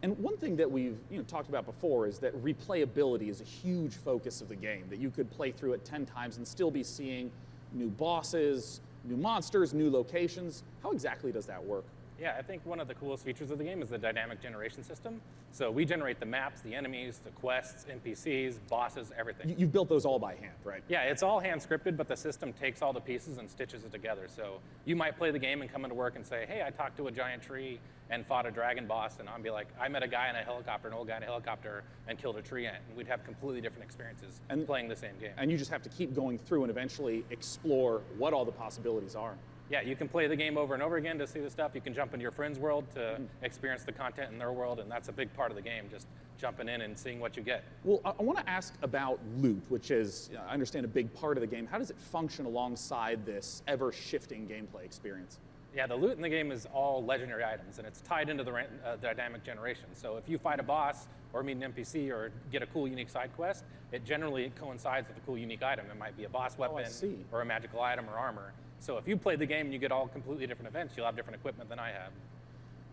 And one thing that we've talked about before is that replayability is a huge focus of the game, that you could play through it 10 times and still be seeing new bosses, new monsters, new locations. How exactly does that work? Yeah, I think one of the coolest features of the game is the dynamic generation system. So we generate the maps, the enemies, the quests, NPCs, bosses, everything. You've built those all by hand, right? Yeah, it's all hand scripted, but the system takes all the pieces and stitches it together. So you might play the game and come into work and say, hey, I talked to a giant tree and fought a dragon boss, and I'll be like, I met a guy in a helicopter, an old guy in a helicopter, and killed a tree ant. And we'd have completely different experiences playing the same game. And you just have to keep going through and eventually explore what all the possibilities are. Yeah, you can play the game over and over again to see the stuff. You can jump into your friend's world to experience the content in their world, and that's a big part of the game, just jumping in and seeing what you get. Well, I want to ask about loot, which is, I understand, a big part of the game. How does it function alongside this ever-shifting gameplay experience? Yeah, the loot in the game is all legendary items, and it's tied into the dynamic generation. So if you fight a boss or meet an NPC or get a cool, unique side quest, it generally coincides with a cool, unique item. It might be a boss weapon or a magical item or armor. So if you play the game and you get all completely different events, you'll have different equipment than I have.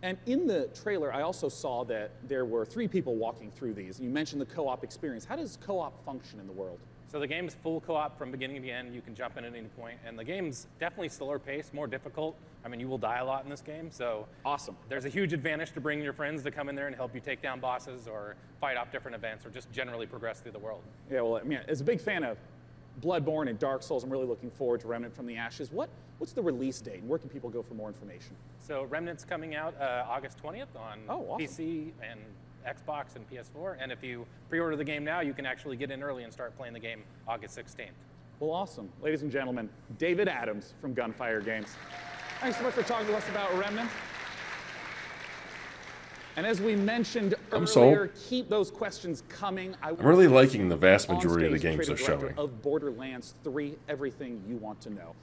And in the trailer, I also saw that there were 3 people walking through these. You mentioned the co-op experience. How does co-op function in the world? So the game's full co-op from beginning to end. You can jump in at any point. And the game's definitely slower paced, more difficult. I mean, you will die a lot in this game, so awesome. There's a huge advantage to bringing your friends to come in there and help you take down bosses or fight off different events or just generally progress through the world. Yeah, well, I mean, as a big fan of Bloodborne and Dark Souls, I'm really looking forward to Remnant from the Ashes. What's the release date, and where can people go for more information? So Remnant's coming out August 20th on awesome. PC and Xbox and PS4. And if you pre-order the game now, you can actually get in early and start playing the game August 16th. Well, awesome. Ladies and gentlemen, David Adams from Gunfire Games. Thanks so much for talking to us about Remnant. And as we mentioned earlier, keep those questions coming. I'm really liking the vast majority of the games they're creative showing. director of Borderlands 3, everything you want to know.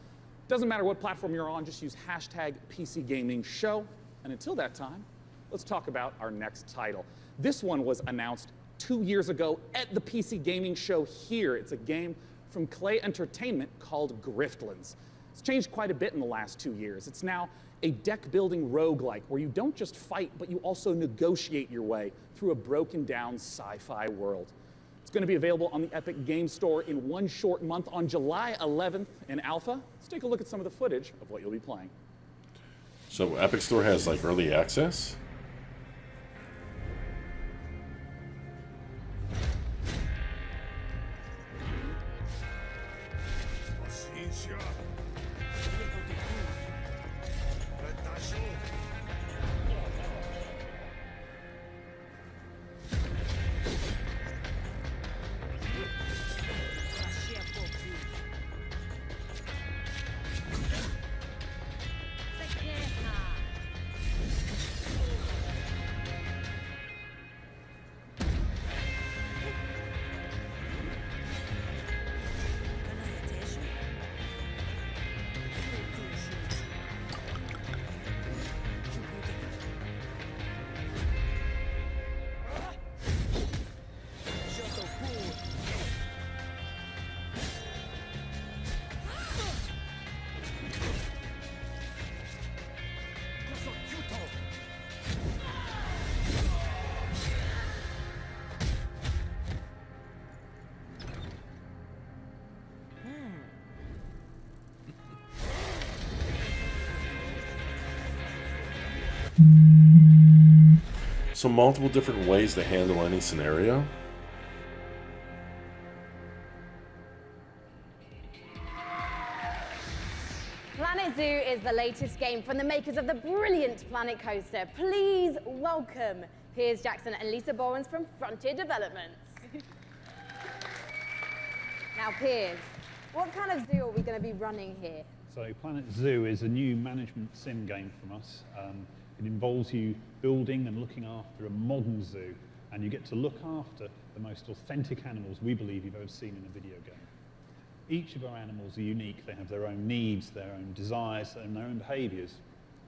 Doesn't matter what platform you're on, just use hashtag PC Gaming Show. And until that time, let's talk about our next title. This one was announced 2 years ago at the PC Gaming Show here. It's a game from Clay Entertainment called Griftlands. It's changed quite a bit in the last 2 years. It's now a deck-building roguelike where you don't just fight, but you also negotiate your way through a broken-down sci-fi world. It's going to be available on the Epic Game Store in one short month on July 11th in alpha. Let's take a look at some of the footage of what you'll be playing. So Epic Store has like early access? So multiple different ways to handle any scenario? Planet Zoo is the latest game from the makers of the brilliant Planet Coaster. Please welcome Piers Jackson and Lisa Bowens from Frontier Developments. Now, Piers, what kind of zoo are we going to be running here? So Planet Zoo is a new management sim game from us. It involves you building and looking after a modern zoo, and you get to look after the most authentic animals we believe you've ever seen in a video game. Each of our animals are unique. They have their own needs, their own desires, and their own behaviours.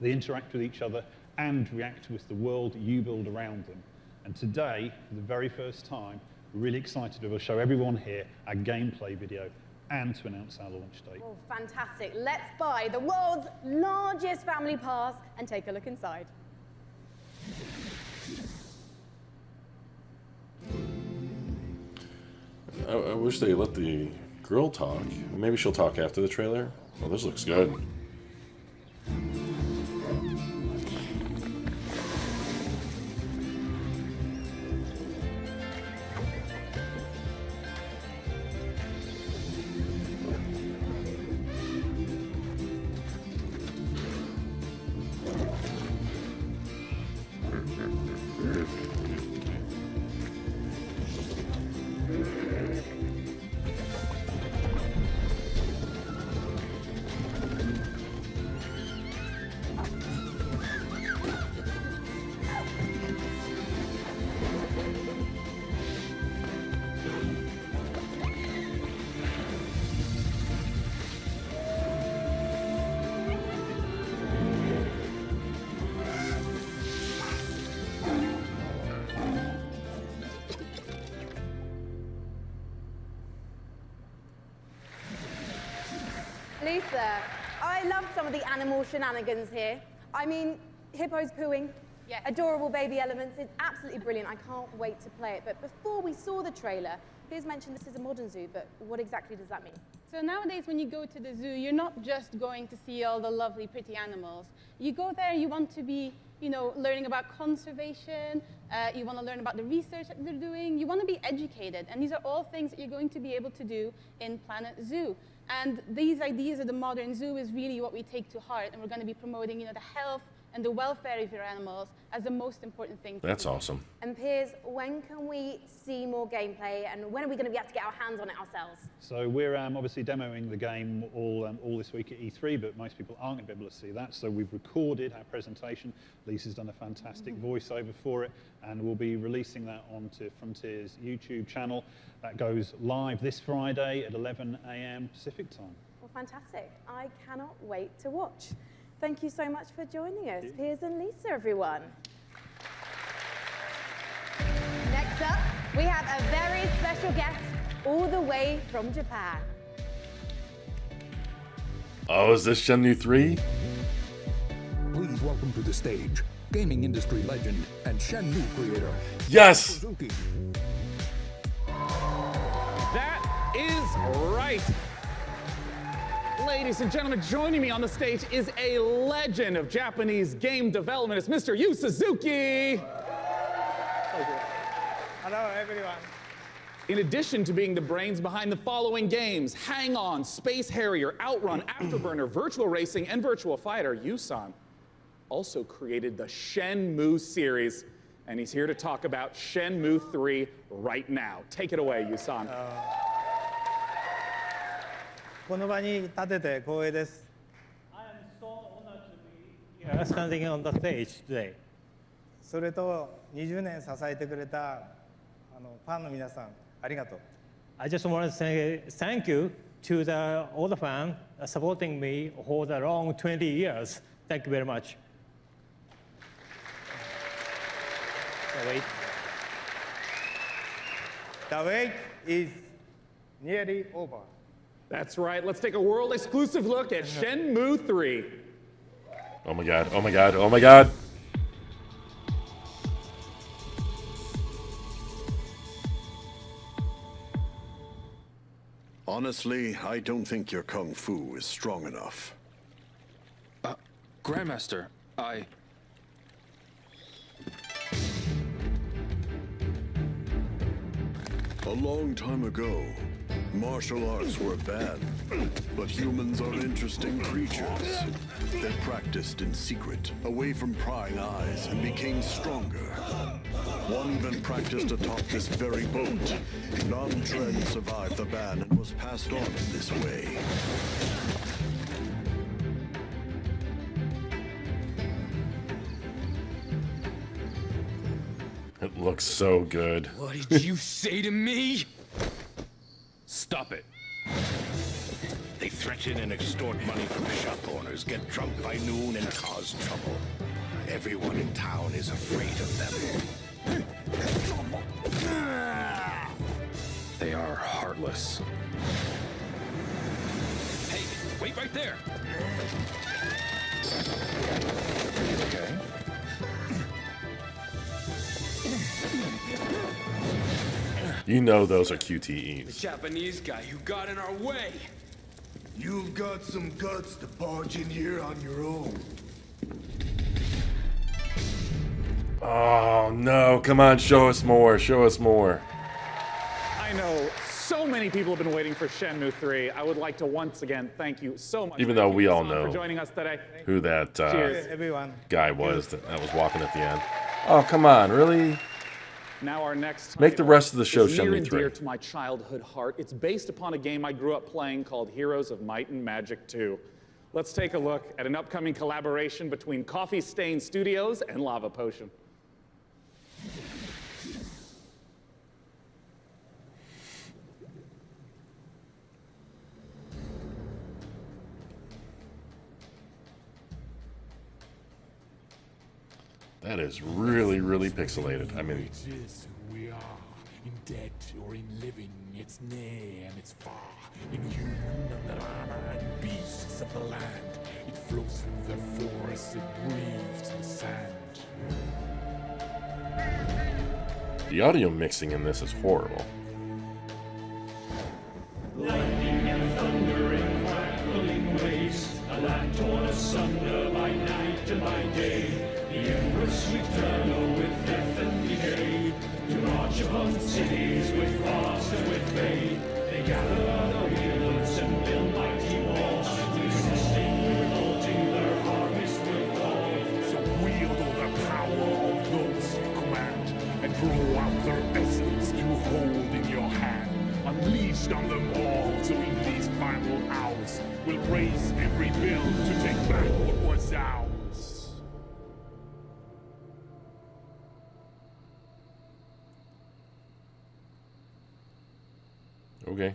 They interact with each other and react with the world that you build around them. And today, for the very first time, we're really excited to show everyone here our gameplay video and to announce our launch date. Oh, fantastic. Let's buy the world's largest family pass and take a look inside. I wish they let the girl talk. Maybe she'll talk after the trailer. Oh, this looks good. Lisa, I love some of the animal shenanigans here. I mean, hippos pooing, adorable baby elements. It's absolutely brilliant. I can't wait to play it. But before we saw the trailer, Piers mentioned this is a modern zoo, but what exactly does that mean? So nowadays, when you go to the zoo, you're not just going to see all the lovely, pretty animals. You go there, you want to be, learning about conservation. You want to learn about the research that they're doing. You want to be educated. And these are all things that you're going to be able to do in Planet Zoo. And these ideas of the modern zoo is really what we take to heart. And we're going to be promoting, the health and the welfare of your animals as the most important thing. That's awesome. And Piers, when can we see more gameplay, and when are we going to be able to get our hands on it ourselves? So we're obviously demoing the game all this week at E3, but most people aren't going to be able to see that. So we've recorded our presentation. Lisa's done a fantastic voiceover for it, and we'll be releasing that onto Frontier's YouTube channel. That goes live this Friday at 11 a.m. Pacific time. Well, fantastic. I cannot wait to watch. Thank you so much for joining us, Piers and Lisa, everyone. Next up, we have a very special guest all the way from Japan. Oh, is this Shenmue 3? Please welcome to the stage gaming industry legend and Shenmue creator. Yes! Suzuki. That is right. Ladies and gentlemen, joining me on the stage is a legend of Japanese game development. It's Mr. Yu Suzuki. Hello, everyone. In addition to being the brains behind the following games, Hang On, Space Harrier, Outrun, Afterburner, Virtual Racing, and Virtual Fighter, Yu-san also created the Shenmue series, and he's here to talk about Shenmue 3 right now. Take it away, Yu-san. この場に立てて光栄です。I am so honored to be here standing on the stage today. それと20年支えてくれたファンの皆さん、ありがとう。I just want to say thank you to all the fans supporting me for the long 20 years. Thank you very much. The wait is nearly over. That's right. Let's take a world exclusive look at Shenmue 3. Oh my god, oh my god, oh my god. Honestly, I don't think your kung fu is strong enough. Grandmaster, I... A long time ago, martial arts were banned. But humans are interesting creatures. They practiced in secret, away from prying eyes, and became stronger. One even practiced atop this very boat. Non-Tren survived the ban and was passed on in this way. It looks so good. What did you say to me? Stop it. They threaten and extort money from shop owners, get drunk by noon, and cause trouble. Everyone in town is afraid of them. They are heartless. Hey, wait right there! Okay. You know those are The QTEs. Japanese guy who got in our way! You've got some guts to barge in here on your own. Oh no, come on, show us more, show us more. I know so many people have been waiting for Shenmue 3. I would like to once again thank you so much. Even though we all for know joining us today. who that Cheers. Everyone. guy was that was walking at the end. Oh, come on, really? Now our next Make the rest of the show is near Shenmue and 3. dear to my childhood heart. It's based upon a game I grew up playing called Heroes of Might and Magic 2. Let's take a look at an upcoming collaboration between Coffee Stain Studios and Lava Potion. That is really, really pixelated. I mean, It is who we are, in dead or in living, it's near and it's far, in human and beasts of the land. It flows through the forests, it breathes the sand. the audio mixing in this is horrible. Lightning and thunder and crackling waste, a land torn asunder by night and by day. The Empress eternal with death and decay, to march upon cities with frost and with fade. They gather the wielders and build mighty walls, resisting, revolting, their harvest will fall. So wield all the power of those you command, and draw out their essence you hold in your hand. Unleashed on them all, so in these final hours, we'll raise every bill to take back what was ours. Okay.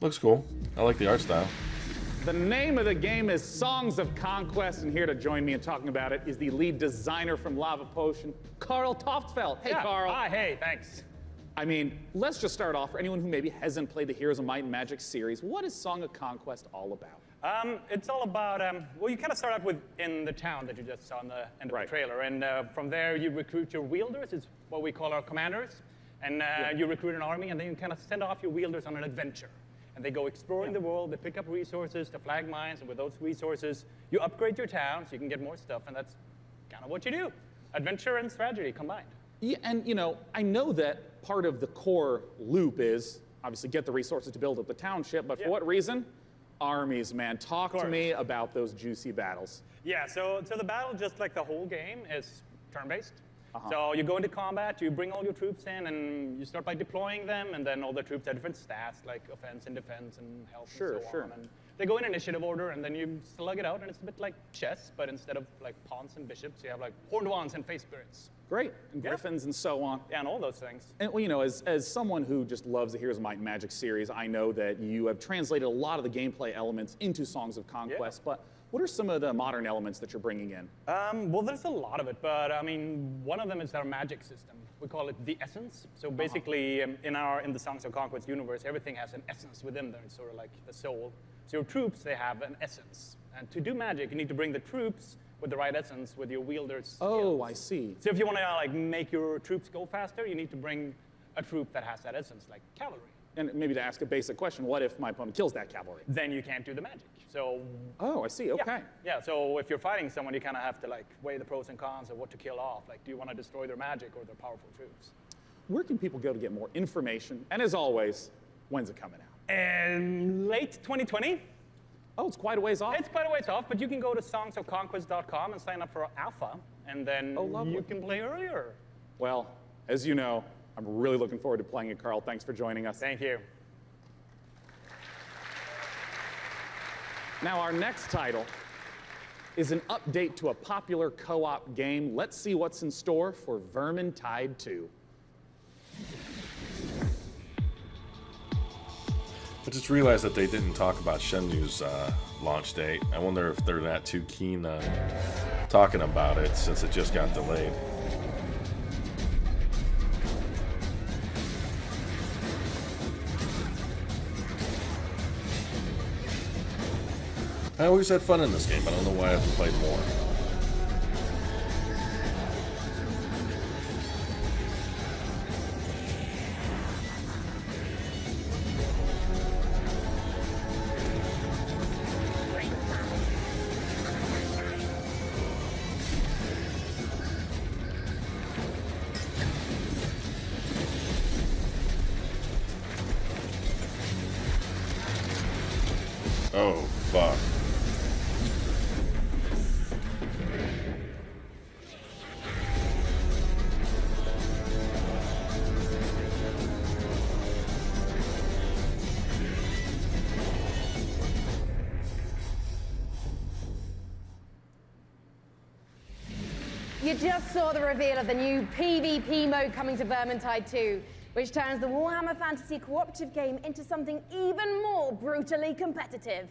Looks cool. I like the art style. The name of the game is Songs of Conquest, and here to join me in talking about it is the lead designer from Lava Potion, Carl Toftfeld. Hey, Yeah. Carl. Hi, hey, thanks. I mean, let's just start off for anyone who maybe hasn't played the Heroes of Might and Magic series. What is Song of Conquest all about? It's all about, well, you kind of start out with in the town that you just saw in the end of the trailer. And from there, you recruit your wielders. It's what we call our commanders. And you recruit an army, and then you kind of send off your wielders on an adventure. And they go exploring the world. They pick up resources to flag mines. And with those resources, you upgrade your town so you can get more stuff. And that's kind of what you do. Adventure and strategy combined. Yeah, and you know, I know that part of the core loop is obviously get the resources to build up the township, but for what reason? Armies, man. Talk to me about those juicy battles. Yeah, so the battle, just like the whole game, is turn-based. So you go into combat, you bring all your troops in, and you start by deploying them, and then all the troops have different stats, like offense and defense and health and so on. And they go in initiative order, and then you slug it out, and it's a bit like chess, but instead of like pawns and bishops, you have like horned wands and face spirits. Great, and griffins and so on. Yeah, and all those things. And well, you know, as someone who just loves the Heroes of Might and Magic series, I know that you have translated a lot of the gameplay elements into Songs of Conquest, but what are some of the modern elements that you're bringing in? Well, there's a lot of it, but I mean, one of them is our magic system. We call it the essence. So basically, in the Songs of Conquest universe, everything has an essence within there. It's sort of like the soul. So your troops, they have an essence. And to do magic, you need to bring the troops with the right essence, with your wielders. Oh, I see. So if you want to like make your troops go faster, you need to bring a troop that has that essence, like cavalry. And maybe to ask a basic question, what if my opponent kills that cavalry? Then you can't do the magic. So. Oh, I see. Okay. Yeah. So if you're fighting someone, you kind of have to like weigh the pros and cons of what to kill off. Like, do you want to destroy their magic or their powerful troops? Where can people go to get more information? And as always, when's it coming out? Late 2020. Oh, it's quite a ways off. It's quite a ways off, but you can go to songsofconquest.com and sign up for alpha, and then you can play earlier. Well, as you know, I'm really looking forward to playing it, Carl. Thanks for joining us. Thank you. Now, our next title is an update to a popular co-op game. Let's see what's in store for Vermintide 2. I just realized that they didn't talk about Shenmue's launch date. I wonder if they're not too keen on talking about it since it just got delayed. I always had fun in this game. I don't know why I haven't played more. Oh, fuck. You just saw the reveal of the new PvP mode coming to Vermintide 2, which turns the Warhammer Fantasy cooperative game into something even more brutally competitive.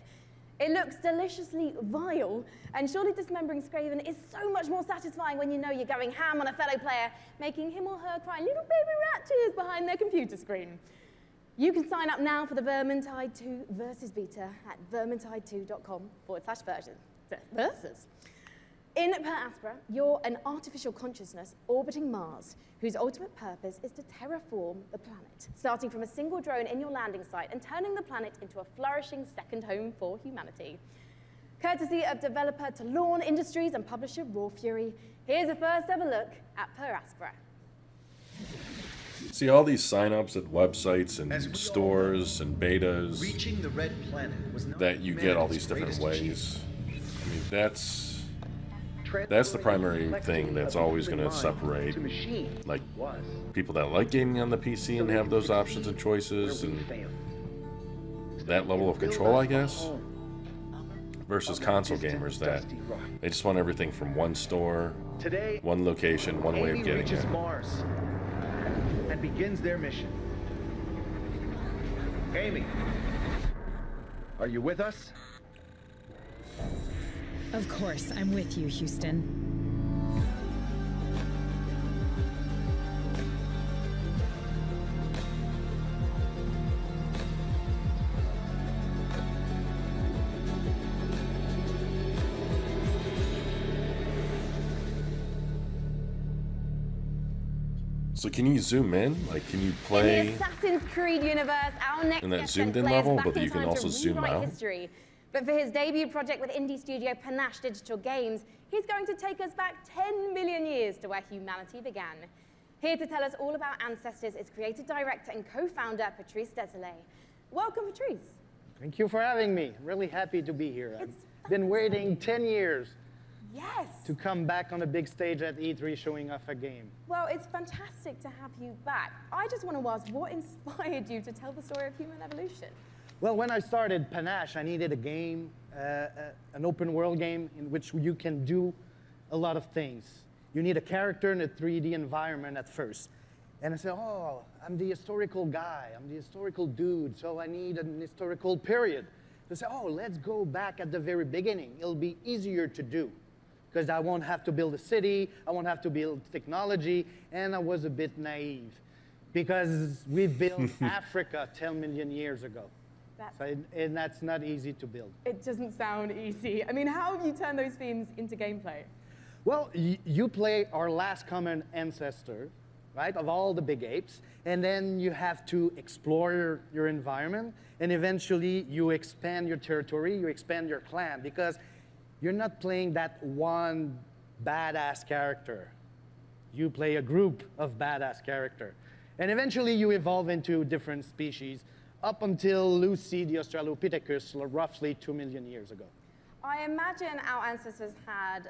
It looks deliciously vile, and surely dismembering Skaven is so much more satisfying when you know you're going ham on a fellow player, making him or her cry little baby rat tears behind their computer screen. You can sign up now for the Vermintide 2 Versus beta at vermintide2.com/versus. In Per Aspera, you're an artificial consciousness orbiting Mars, whose ultimate purpose is to terraform the planet, starting from a single drone in your landing site and turning the planet into a flourishing second home for humanity. Courtesy of developer Talon Industries and publisher Raw Fury, here's a first ever look at Per Aspera. See all these sign-ups at websites and stores and betas Reaching the Red Planet was not that you get all these humanity's different greatest ways. I mean, that's the primary thing that's always going to separate like people that like gaming on the PC and have those options and choices and that level of control, I guess, versus console gamers that they just want everything from one store, one location, one way of getting reaches it. Mars and begins their mission. Amy, are you with us? Of course, I'm with you, Houston. So can you zoom in? Like, can you play In the Assassin's Creed universe, our next in that guest zoomed sent in players level, back but that in you can time to also zoom rewrite out? history. But for his debut project with indie studio Panache Digital Games, he's going to take us back 10 million years to where humanity began. Here to tell us all about ancestors is creative director and co-founder Patrice Desilets. Welcome, Patrice. Thank you for having me. Really happy to be here. I've been waiting 10 years to come back on a big stage at E3 showing off a game. Well, it's fantastic to have you back. I just want to ask, what inspired you to tell the story of human evolution? Well, when I started Panache, I needed a game, an open world game in which you can do a lot of things. You need a character in a 3D environment at first. And I said, oh, I'm the historical guy, I'm the historical dude, so I need an historical period. They said, oh, let's go back at the very beginning. It'll be easier to do because I won't have to build a city, I won't have to build technology, and I was a bit naive because we built Africa 10 million years ago. And that's not easy to build. It doesn't sound easy. I mean, how have you turned those themes into gameplay? Well, you play our last common ancestor, right, of all the big apes, and then you have to explore your environment, and eventually you expand your territory, you expand your clan, because you're not playing that one badass character. You play a group of badass character. And eventually you evolve into different species up until Lucy the Australopithecus roughly 2 million years ago. I imagine our ancestors had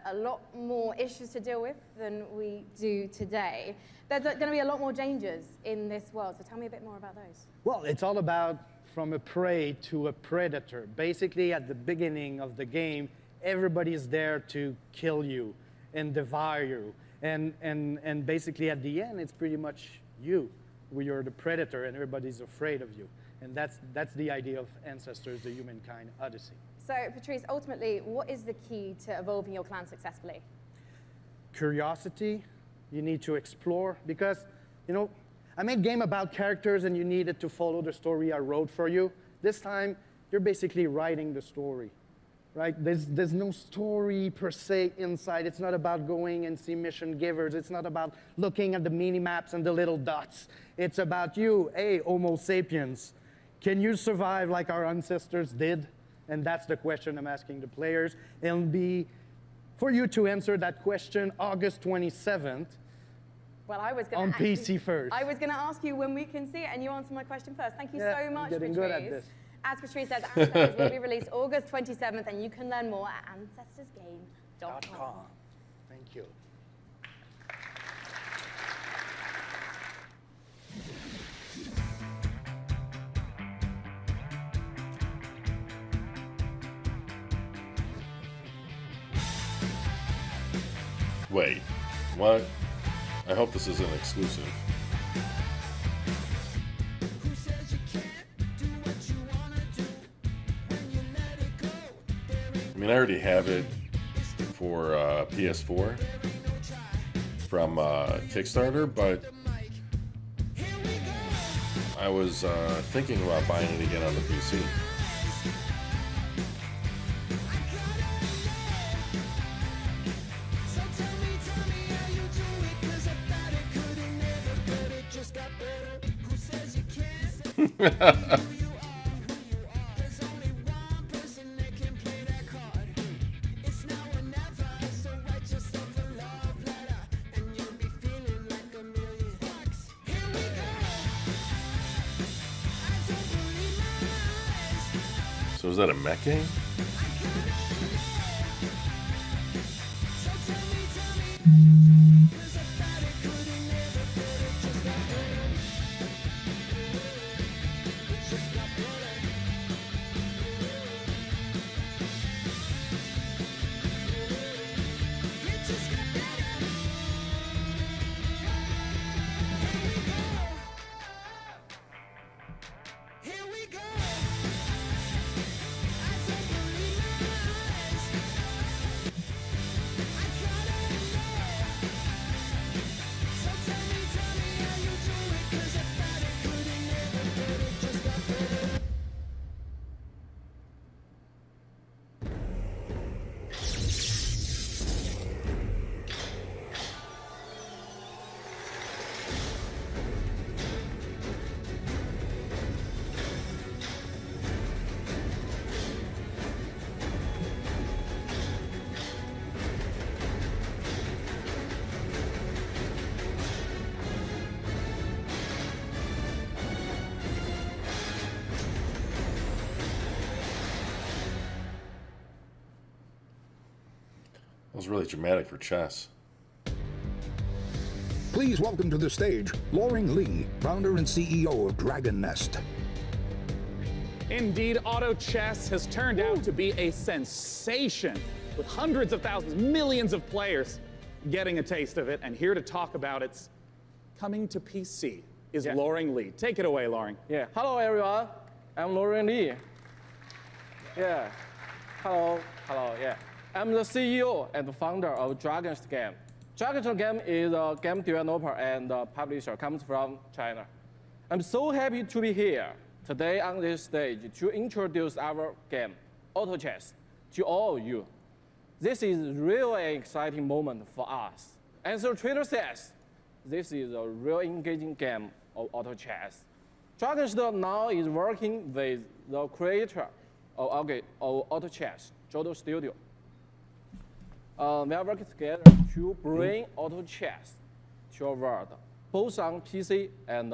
a lot more issues to deal with than we do today. There's going to be a lot more dangers in this world, so tell me a bit more about those. Well, it's all about from a prey to a predator. Basically, at the beginning of the game, everybody's there to kill you and devour you. And basically, at the end, it's pretty much you. You're the predator, and everybody's afraid of you. And that's the idea of Ancestors, the Humankind Odyssey. So, Patrice, ultimately, what is the key to evolving your clan successfully? Curiosity. You need to explore, because, you know, I made a game about characters and you needed to follow the story I wrote for you. This time, you're basically writing the story, right? There's no story per se inside. It's not about going and see mission givers. It's not about looking at the mini-maps and the little dots. It's about you, hey, Homo sapiens. Can you survive like our ancestors did? And that's the question I'm asking the players. It'll be for you to answer that question August 27th. Well, I was going on PC first. I was going to ask you when we can see it, and you answered my question first. Thank you so much, getting Patrice. good at this. As Patrice said, Ancestors will be released August 27th, and you can learn more at AncestorsGame.com. Thank you. Wait, what? I hope this isn't exclusive. I mean, I already have it for PS4 from Kickstarter, but I was thinking about buying it again on the PC. So is that a mech game? That was really dramatic for chess. Please welcome to the stage Loring Lee, founder and CEO of Dragon Nest. Indeed, Auto Chess has turned out to be a sensation, with hundreds of thousands, millions of players getting a taste of it. And here to talk about its coming to PC is Loring Lee. Take it away, Loring. Yeah. Hello, everyone. I'm Loring Lee. Yeah. Hello. Hello. Yeah. I'm the CEO and founder of Dragon's Game. Dragon's Game is a game developer and publisher, comes from China. I'm so happy to be here today on this stage to introduce our game, Auto Chess, to all of you. This is really an exciting moment for us. As the trailer says, this is a real engaging game of Auto Chess. Dragon's now is working with the creator of Auto Chess, Jodo Studio. We are working together to bring Auto Chess to our world, both on PC and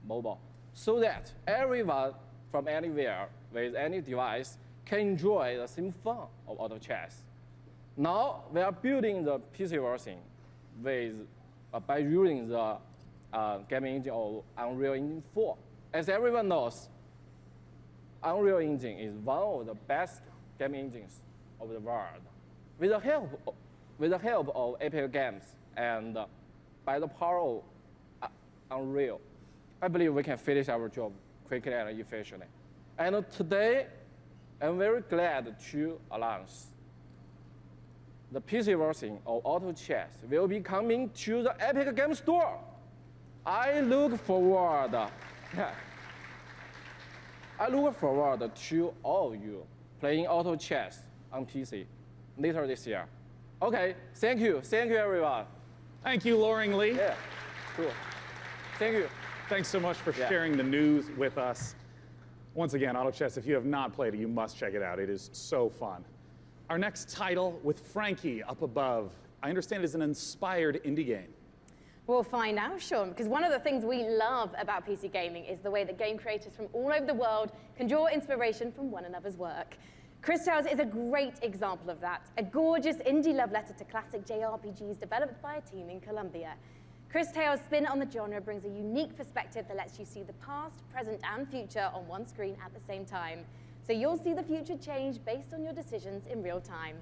mobile. so that everyone from anywhere with any device can enjoy the same fun of auto chess. Now we are building the PC version by using the gaming engine of Unreal Engine 4. As everyone knows, Unreal Engine is one of the best gaming engines of the world. With the help of Epic Games and by the power of Unreal, I believe we can finish our job quickly and efficiently. And today, I'm very glad to announce the PC version of Auto Chess will be coming to the Epic Games Store. I look forward to all of you playing Auto Chess on PC later this year. Okay, thank you everyone. Thank you, Loring Lee. Yeah, cool. Thank you. Thanks so much for sharing the news with us. Once again, Auto Chess, if you have not played it, you must check it out. It is so fun. Our next title with Frankie up above, I understand is an inspired indie game. We'll find out, Sean, because one of the things we love about PC gaming is the way that game creators from all over the world can draw inspiration from one another's work. Cris Tales is a great example of that, a gorgeous indie love letter to classic JRPGs developed by a team in Colombia. Cris Tales' spin on the genre brings a unique perspective that lets you see the past, present, and future on one screen at the same time. So you'll see the future change based on your decisions in real time.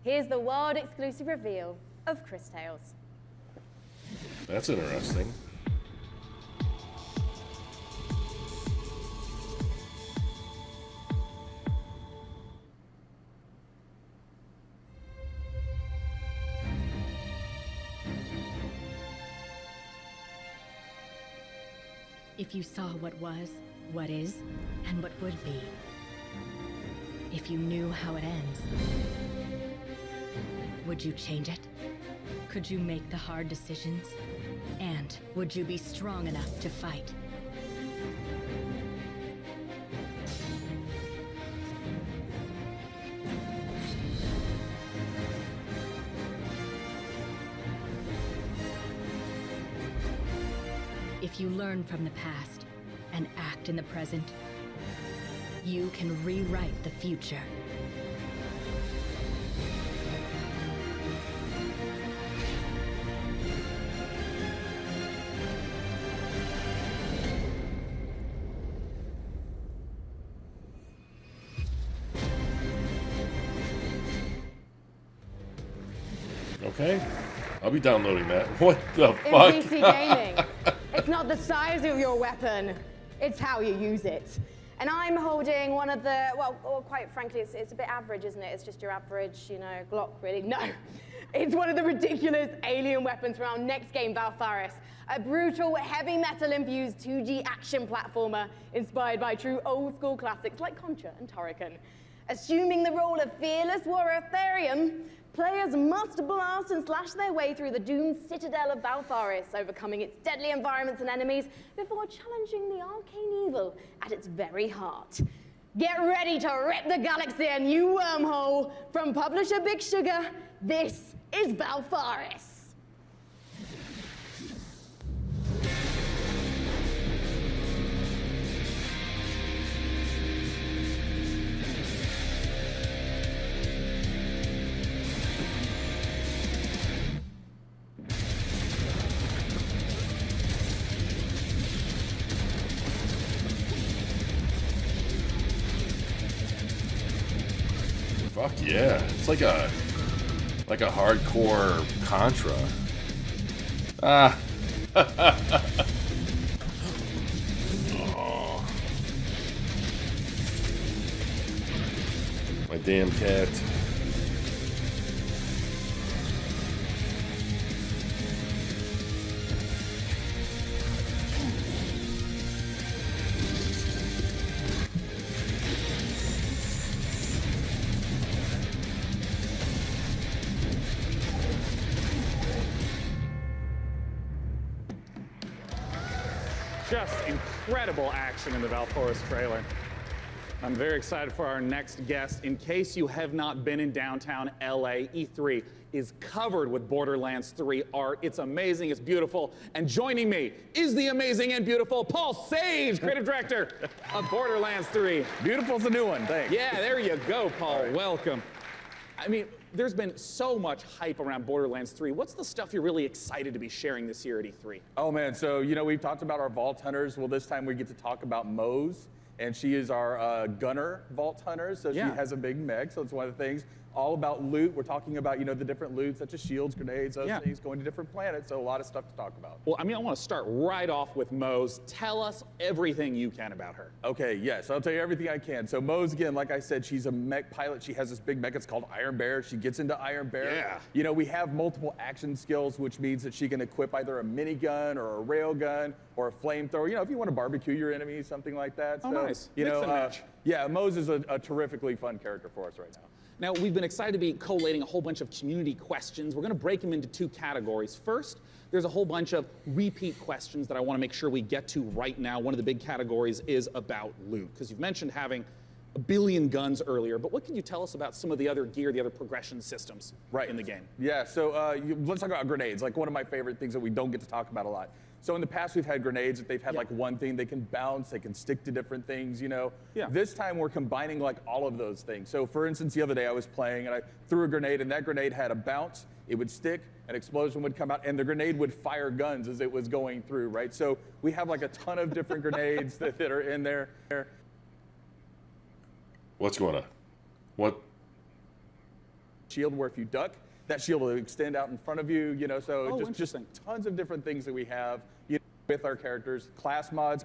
Here's the world-exclusive reveal of Cris Tales. That's interesting. If you saw what was, what is, and what would be. If you knew how it ends, would you change it? Could you make the hard decisions? And would you be strong enough to fight? If you learn from the past and act in the present, you can rewrite the future. Okay, I'll be downloading that. What the In fuck? PC gaming, it's not the size of your weapon, it's how you use it. And I'm holding one of the, well, quite frankly, it's a bit average, isn't it? It's just your average, Glock, really. No, it's one of the ridiculous alien weapons from our next game, Valfaris. A brutal, heavy metal-infused 2G action platformer inspired by true old-school classics like Contra and Turrican. Assuming the role of fearless warrior Therium, players must blast and slash their way through the doomed citadel of Valfaris, overcoming its deadly environments and enemies before challenging the arcane evil at its very heart. Get ready to rip the galaxy a new wormhole. From publisher Big Sugar, this is Valfaris. Fuck yeah. It's like a hardcore Contra. Ah. Oh. My damn cat. Just incredible action in the Valfaris trailer. I'm very excited for our next guest. In case you have not been in downtown LA, E3 is covered with Borderlands 3 art. It's amazing, it's beautiful. And joining me is the amazing and beautiful Paul Sage, creative director of Borderlands 3. Beautiful's the new one, thanks. Yeah, there you go, Paul. Welcome. I mean, there's been so much hype around Borderlands 3. What's the stuff you're really excited to be sharing this year at E3? Oh man, so we've talked about our Vault Hunters. Well, this time we get to talk about Mose, and she is our gunner Vault Hunter, so she has a big mech, so it's one of the things. All about loot. We're talking about, the different loot, such as shields, grenades, those things, going to different planets, so a lot of stuff to talk about. Well, I want to start right off with Mose. Tell us everything you can about her. Okay, yes, I'll tell you everything I can. So Mose, again, like I said, she's a mech pilot. She has this big mech, it's called Iron Bear. She gets into Iron Bear. Yeah. We have multiple action skills, which means that she can equip either a minigun or a railgun or a flamethrower, if you want to barbecue your enemies, something like that. Oh, so, nice. Mix and match. Yeah, Mose is a terrifically fun character for us right now. Now, we've been excited to be collating a whole bunch of community questions. We're going to break them into two categories. First, there's a whole bunch of repeat questions that I want to make sure we get to right now. One of the big categories is about loot, because you've mentioned having a billion guns earlier, but what can you tell us about some of the other gear, the other progression systems in the game? Yeah, so let's talk about grenades, like one of my favorite things that we don't get to talk about a lot. So in the past, we've had grenades that they've had like one thing, they can bounce, they can stick to different things, Yeah. This time we're combining like all of those things. So for instance, the other day I was playing and I threw a grenade and that grenade had a bounce, it would stick, an explosion would come out, and the grenade would fire guns as it was going through, right? So we have like a ton of different grenades that are in there. What's going on? What? Shield where if you duck, that shield will extend out in front of you, so just tons of different things that we have with our characters. Class mods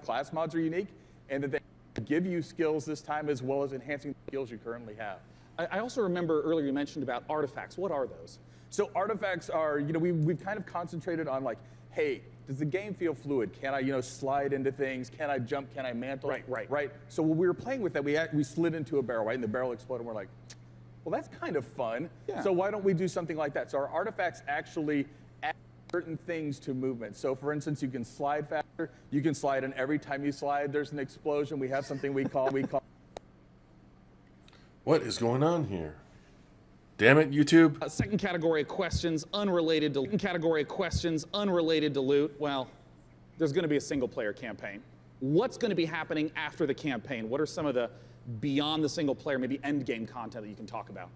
are unique, and that they give you skills this time as well as enhancing the skills you currently have. I also remember earlier you mentioned about artifacts. What are those? So artifacts are, we've kind of concentrated on like, hey, does the game feel fluid? Can I, slide into things? Can I jump? Can I mantle? Right. So when we were playing with that, we slid into a barrel, right? And the barrel exploded, and we're like, well, that's kind of fun. Yeah. So why don't we do something like that? So our artifacts actually add certain things to movement. So for instance, you can slide faster. You can slide, and every time you slide, there's an explosion. We have something we call. What is going on here? Damn it, YouTube. Second category of questions unrelated to loot. Well, there's going to be a single-player campaign. What's going to be happening after the campaign? What are some of the beyond the single player, maybe end game content that you can talk about?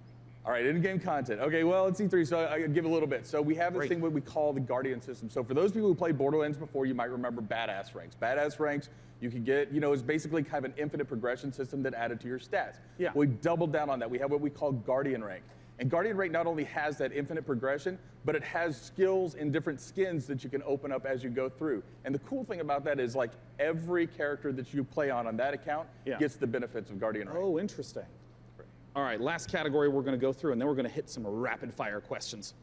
All right, in-game content. Okay, well, it's E3, so I give a little bit. So we have this thing what we call the Guardian system. So for those people who played Borderlands before, you might remember Badass Ranks. Badass Ranks, you can get, is basically kind of an infinite progression system that added to your stats. Yeah. We doubled down on that. We have what we call Guardian Rank. And Guardian Rank not only has that infinite progression, but it has skills and different skins that you can open up as you go through. And the cool thing about that is like every character that you play on that account gets the benefits of Guardian Rank. Oh, interesting. All right, last category we're going to go through, and then we're going to hit some rapid fire questions.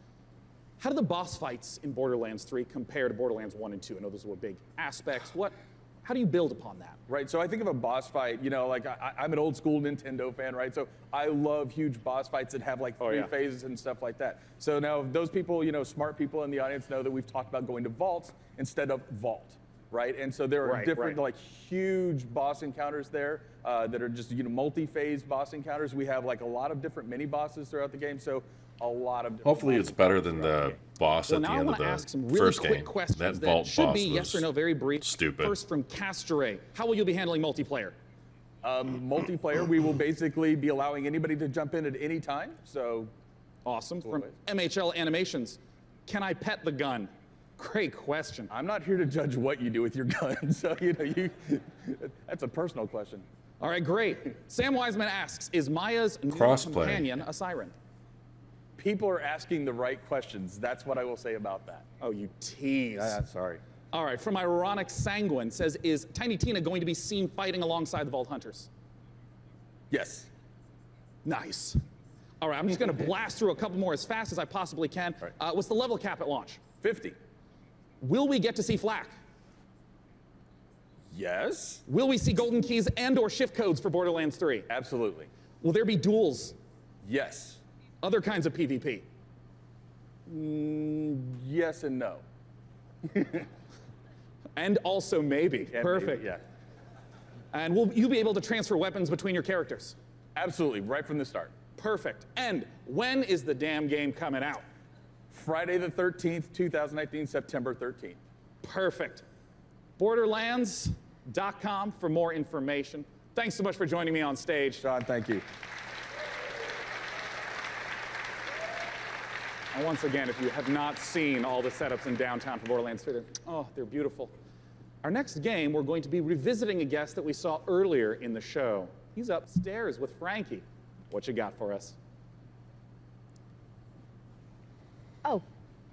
How do the boss fights in Borderlands 3 compare to Borderlands 1 and 2? I know those were big aspects. How do you build upon that? Right, so I think of a boss fight, like I'm an old school Nintendo fan, right? So I love huge boss fights that have like three phases and stuff like that. So now those people, smart people in the audience know that we've talked about going to vaults instead of vault, right? And so there are different like huge boss encounters there that are just, multi-phase boss encounters. We have like a lot of different mini bosses throughout the game. So a lot of different Hopefully it's better than the boss at the end of the ask some really first quick game. questions That that vault should boss be yes or no, very brief. Stupid. First from Castore, how will you be handling multiplayer? Multiplayer, we will basically be allowing anybody to jump in at any time. So awesome. From MHL Animations, can I pet the gun? Great question. I'm not here to judge what you do with your gun, so that's a personal question. All right, great. Sam Wiseman asks, is Maya's new Crossplay. companion a siren? People are asking the right questions. That's what I will say about that. Oh, you tease. Sorry. All right, from Ironic Sanguine says, is Tiny Tina going to be seen fighting alongside the Vault Hunters? Yes. Nice. All right, I'm just going to blast through a couple more as fast as I possibly can. What's the level cap at launch? 50. Will we get to see Flak? Yes. Will we see golden keys and or shift codes for Borderlands 3? Absolutely. Will there be duels? Yes. Other kinds of PvP? Yes and no. And also maybe. And Perfect. maybe, yeah. And will you be able to transfer weapons between your characters? Absolutely, right from the start. Perfect. And when is the damn game coming out? Friday the 13th, 2019, September 13th. Perfect. Borderlands.com for more information. Thanks so much for joining me on stage. John, thank you. And once again, if you have not seen all the setups in downtown for Borderlands 3, they're beautiful. Our next game, we're going to be revisiting a guest that we saw earlier in the show. He's upstairs with Frankie. What you got for us?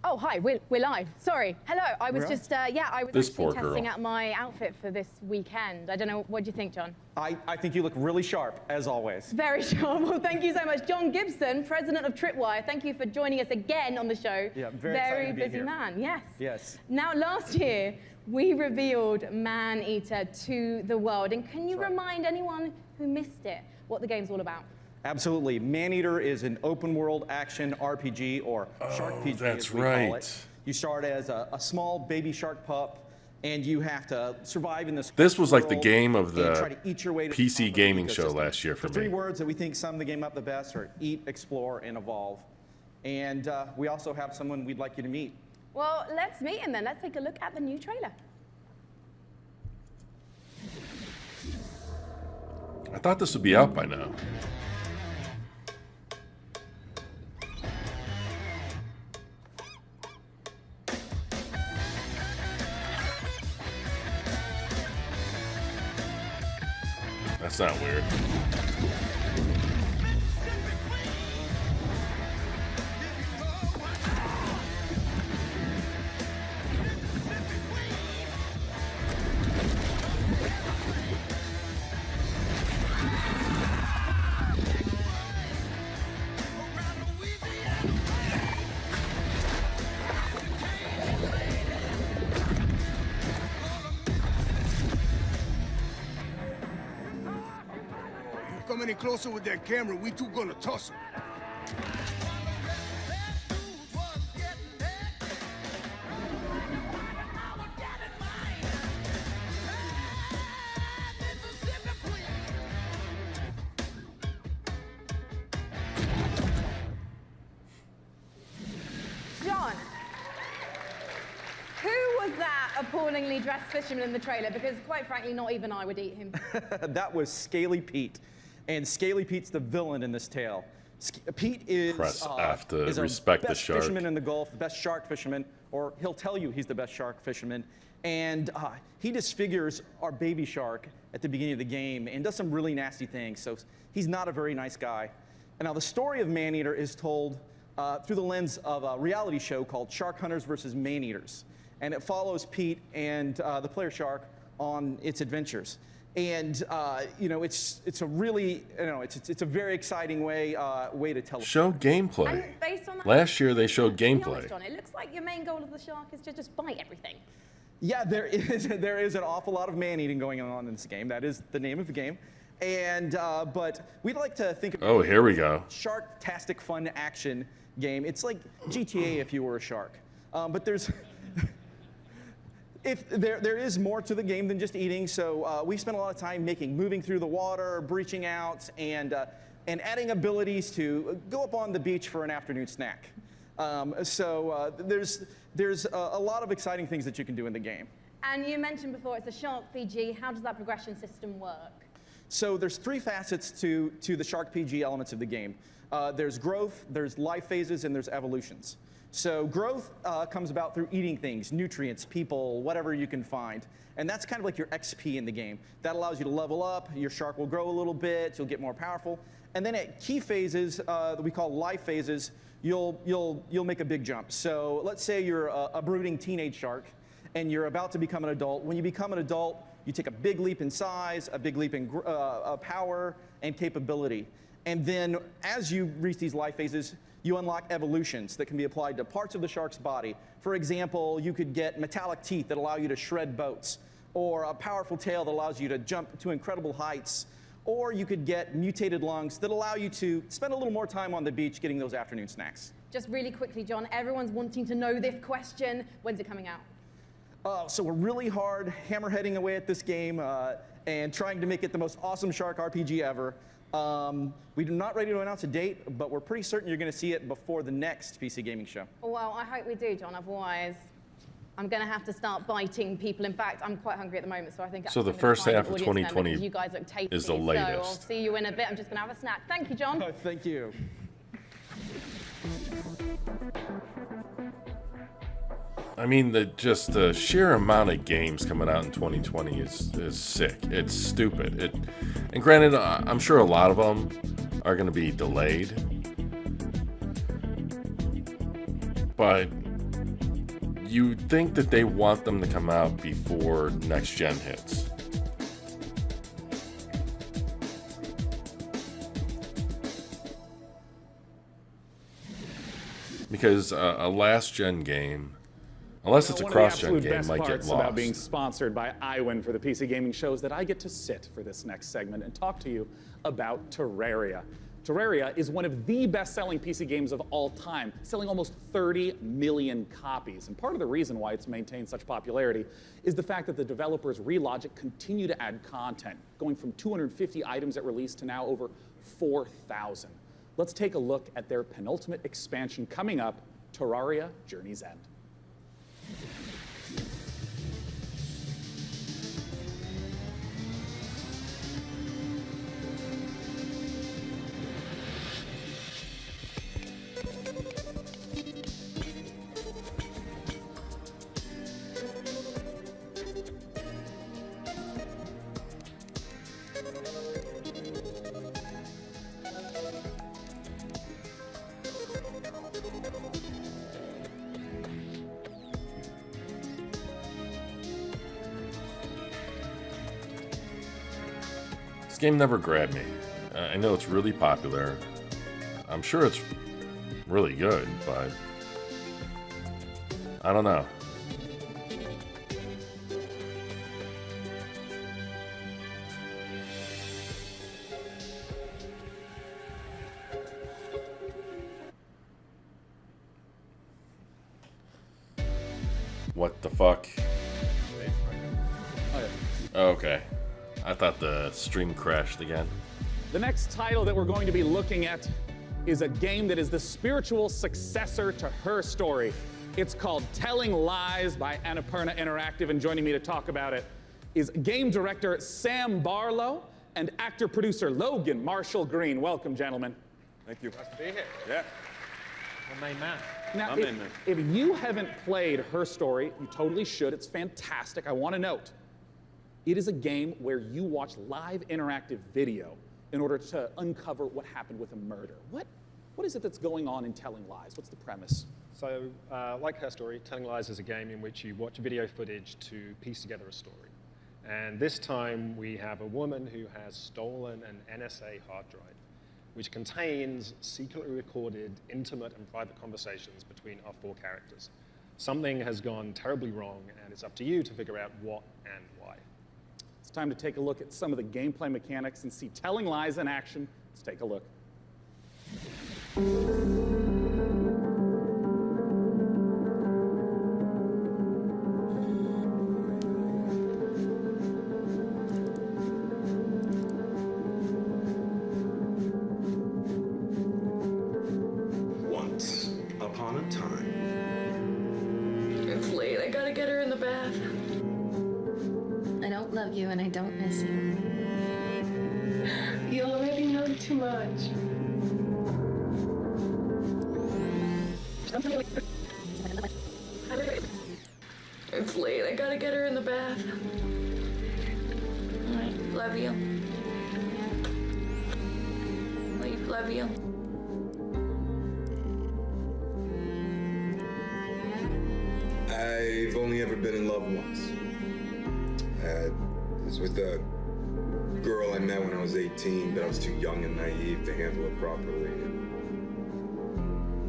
Oh, hi, we're live. Sorry. Hello, I was just, I was This actually poor testing girl. out my outfit for this weekend. I don't know, what do you think, John? I think you look really sharp, as always. Very sure. Well, thank you so much. John Gibson, president of Tripwire, thank you for joining us again on the show. Yeah, very excited to be busy here. man, yes. Yes. Now, last year, we revealed Man-Eater to the world. And can you remind anyone who missed it what the game's all about? Absolutely. Man-Eater is an open-world action RPG, or Shark PG, that's as we call right. it. You start as a small baby shark pup, and you have to survive in this. This was like the world game of and try the to eat your way to the top PC of the gaming show ecosystem. last year for The three me. words that we think sum the game up the best are eat, explore, and evolve. And we also have someone we'd like you to meet. Well, let's meet him then. Let's take a look at the new trailer. I thought this would be out by now. That's not weird. Come any closer with that camera, we two gonna tussle. John, who was that appallingly dressed fisherman in the trailer? Because quite frankly, not even I would eat him. That was Scaly Pete. And Scaly Pete's the villain in this tale. Pete is, Press F to is our respect the best shark. fisherman in the Gulf, the best shark fisherman, or he'll tell you he's the best shark fisherman. And he disfigures our baby shark at the beginning of the game and does some really nasty things. So he's not a very nice guy. And now the story of Man-Eater is told through the lens of a reality show called Shark Hunters versus Man-Eaters. And it follows Pete and the player shark on its adventures. And you know, it's a really, you know, it's a very exciting way to tell. Show gameplay. And based on that, Last year they showed to be honest, gameplay. John, it looks like your main goal of the shark is to just bite everything. Yeah, there is an awful lot of man-eating going on in this game. That is the name of the game. And but we'd like to think of Oh, here we go. Shark-tastic fun action game. It's like GTA if you were a shark. But there's there is more to the game than just eating. So we spent a lot of time moving through the water, breaching out, and adding abilities to go up on the beach for an afternoon snack. There's a lot of exciting things that you can do in the game. And you mentioned before it's a Shark PG. How does that progression system work? So there's three facets to the Shark PG elements of the game. There's growth, there's life phases, and there's evolutions. So growth comes about through eating things, nutrients, people, whatever you can find. And that's kind of like your XP in the game. That allows you to level up, your shark will grow a little bit, you'll get more powerful. And then at key phases that we call life phases, you'll make a big jump. So let's say you're a brooding teenage shark and you're about to become an adult. When you become an adult, you take a big leap in size, a big leap in power and capability. And then as you reach these life phases, you unlock evolutions that can be applied to parts of the shark's body. For example, you could get metallic teeth that allow you to shred boats, or a powerful tail that allows you to jump to incredible heights, or you could get mutated lungs that allow you to spend a little more time on the beach getting those afternoon snacks. Just really quickly, John, everyone's wanting to know this question. When's it coming out? So we're really hard hammerheading away at this game and trying to make it the most awesome shark RPG ever. We're not ready to announce a date, but we're pretty certain you're going to see it before the next PC gaming show. Well, I hope we do, John. Otherwise, I'm going to have to start biting people. In fact, I'm quite hungry at the moment, so I think. So the first half of 2020 you guys look tasty, is the So I'll latest. see you in a bit. I'm just going to have a snack. Thank you, John. Thank you. I mean, the sheer amount of games coming out in 2020 is sick. It's stupid. And granted, I'm sure a lot of them are going to be delayed, but you think that they want them to come out before next gen hits. Because a last gen game, unless it's a cross-gen game, might get lost. About being sponsored by iWin for the PC Gaming Show is that I get to sit for this next segment and talk to you about Terraria. Terraria is one of the best-selling PC games of all time, selling almost 30 million copies. And part of the reason why it's maintained such popularity is the fact that the developers Relogic continue to add content, going from 250 items at release to now over 4,000. Let's take a look at their penultimate expansion coming up, Terraria Journey's End. This game never grabbed me. I know it's really popular. I'm sure it's really good, but I don't know. What the fuck? Okay. I thought the stream crashed again. The next title that we're going to be looking at is a game that is the spiritual successor to Her Story. It's called Telling Lies by Annapurna Interactive, and joining me to talk about it is game director Sam Barlow and actor-producer Logan Marshall Green. Welcome, gentlemen. Thank you. Nice to be here. Yeah. My main man. Now, if you haven't played Her Story, you totally should. It's fantastic. I want to note, it is a game where you watch live interactive video in order to uncover what happened with a murder. What is it that's going on in Telling Lies? What's the premise? So, like Her Story, Telling Lies is a game in which you watch video footage to piece together a story. And this time we have a woman who has stolen an NSA hard drive, which contains secretly recorded, intimate and private conversations between our four characters. Something has gone terribly wrong, and it's up to you to figure out what and why. It's time to take a look at some of the gameplay mechanics and see Telling Lies in action. Let's take a look. Once upon a time. It's late. I gotta get her in the bath. I don't love you and I don't miss you. You already know too much. It's late. I gotta get her in the bath. I love you. Love you. I've only ever been in love once. It was with a girl I met when I was 18, but I was too young and naive to handle it properly.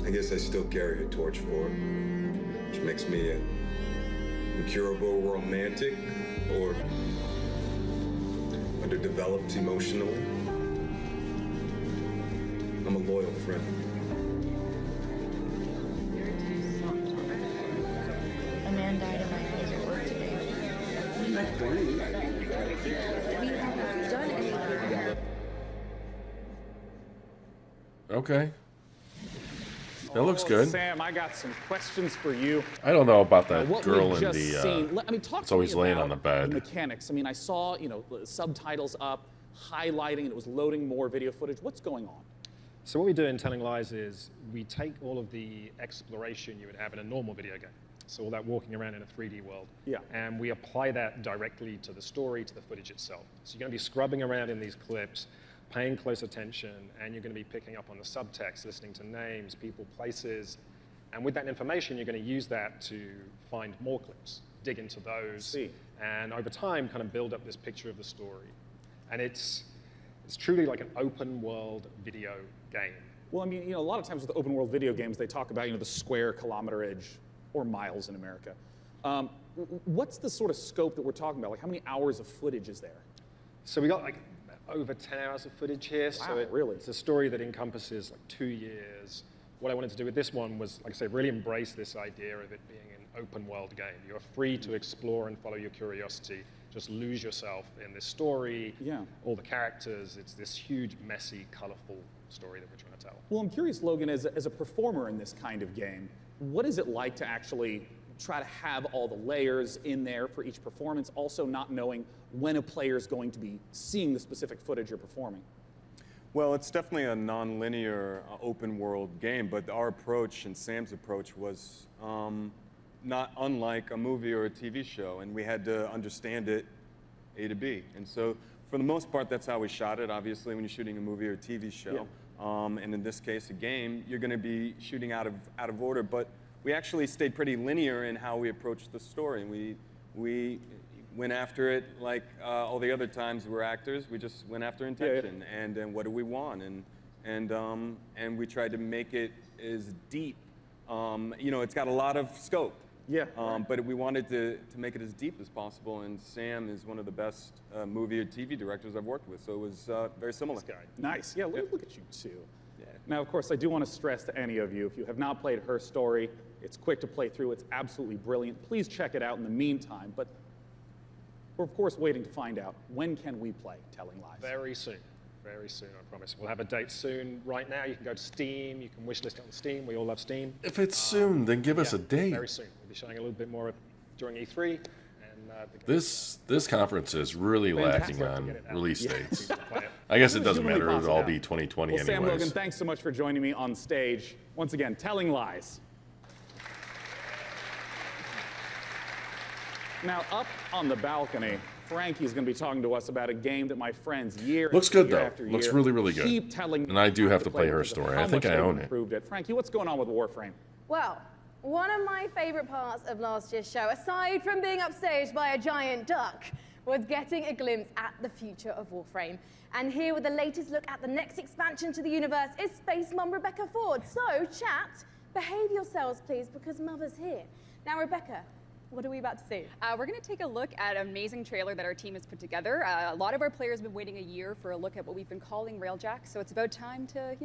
I guess I still carry a torch for it, which makes me an incurable romantic or underdeveloped emotionally. I'm a loyal friend. A man died in my favorite work Okay. That looks good. Sam, I got some questions for you. I don't know about that What girl we've in just the. seen, I mean, talk It's to always me laying about on the bed. The mechanics. I mean, I saw, subtitles up, highlighting, and it was loading more video footage. What's going on? So what we do in Telling Lies is we take all of the exploration you would have in a normal video game. So all that walking around in a 3D world. Yeah. And we apply that directly to the story, to the footage itself. So you're going to be scrubbing around in these clips, paying close attention, and you're going to be picking up on the subtext, listening to names, people, places. And with that information, you're going to use that to find more clips, dig into those, and over time kind of build up this picture of the story. And it's truly like an open world video game. Well, I mean, a lot of times with open world video games, they talk about, the square kilometerage or miles in America. What's the sort of scope that we're talking about? Like, how many hours of footage is there? So we got like over 10 hours of footage here. Wow, So really? It's a story that encompasses like 2 years. What I wanted to do with this one was, like I say, really embrace this idea of it being an open world game. You're free to explore and follow your curiosity. Just lose yourself in this story, all the characters. It's this huge, messy, colorful story that we're trying to tell. Well, I'm curious, Logan, as a performer in this kind of game, what is it like to actually try to have all the layers in there for each performance, also not knowing when a player is going to be seeing the specific footage you're performing? Well, it's definitely a non-linear open world game, but our approach and Sam's approach was not unlike a movie or a TV show, and we had to understand it A to B. And so for the most part, that's how we shot it. Obviously, when you're shooting a movie or a TV show, and in this case, a game, you're going to be shooting out of order. But we actually stayed pretty linear in how we approached the story. We went after it like all the other times we're actors. We just went after intention and what do we want, and we tried to make it as deep. It's got a lot of scope. But we wanted to make it as deep as possible, and Sam is one of the best movie or TV directors I've worked with, so it was very similar. Nice. Yeah, look at you too. Now, of course, I do want to stress to any of you, if you have not played Her Story, it's quick to play through. It's absolutely brilliant. Please check it out in the meantime. But we're, of course, waiting to find out, when can we play Telling Lies? Very soon. Very soon, I promise. We'll have a date soon. Right now, you can go to Steam. You can wishlist it on Steam. We all love Steam. If it's soon, then give us a date. Very soon. We'll be showing a little bit more during E3. This conference is really lacking on release dates. I guess it doesn't matter. It'll all be 2020 well, Sam anyways. Logan, thanks so much for joining me on stage. Once again, Telling Lies. Now, up on the balcony, Frankie's going to be talking to us about a game that my friends Looks good, though. after Looks year really, really good. keep telling And I do me have to play Her because of Story. how I think much I they've own it. improved it. Frankie, what's going on with Warframe? Well, one of my favorite parts of last year's show, aside from being upstaged by a giant duck, was getting a glimpse at the future of Warframe. And here with the latest look at the next expansion to the universe is Space Mum Rebecca Ford. So, chat, behave yourselves, please, because Mother's here. Now, Rebecca, what are we about to see? We're going to take a look at an amazing trailer that our team has put together. A lot of our players have been waiting a year for a look at what we've been calling Railjack, so it's about time to,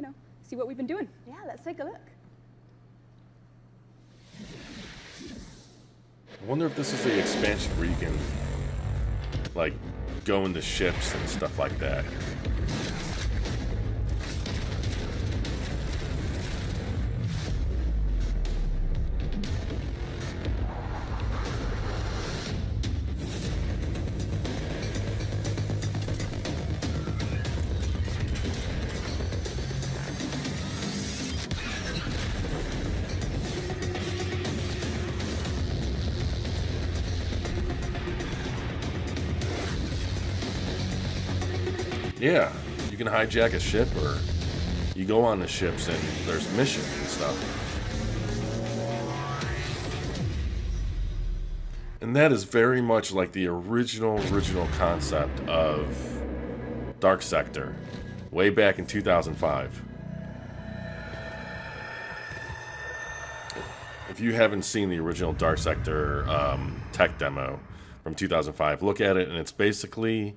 see what we've been doing. Yeah, let's take a look. I wonder if this is the expansion where you can, like, go into ships and stuff like that. Yeah, you can hijack a ship, or you go on the ships and there's missions and stuff. And that is very much like the original concept of Dark Sector, way back in 2005. If you haven't seen the original Dark Sector tech demo from 2005, look at it, and it's basically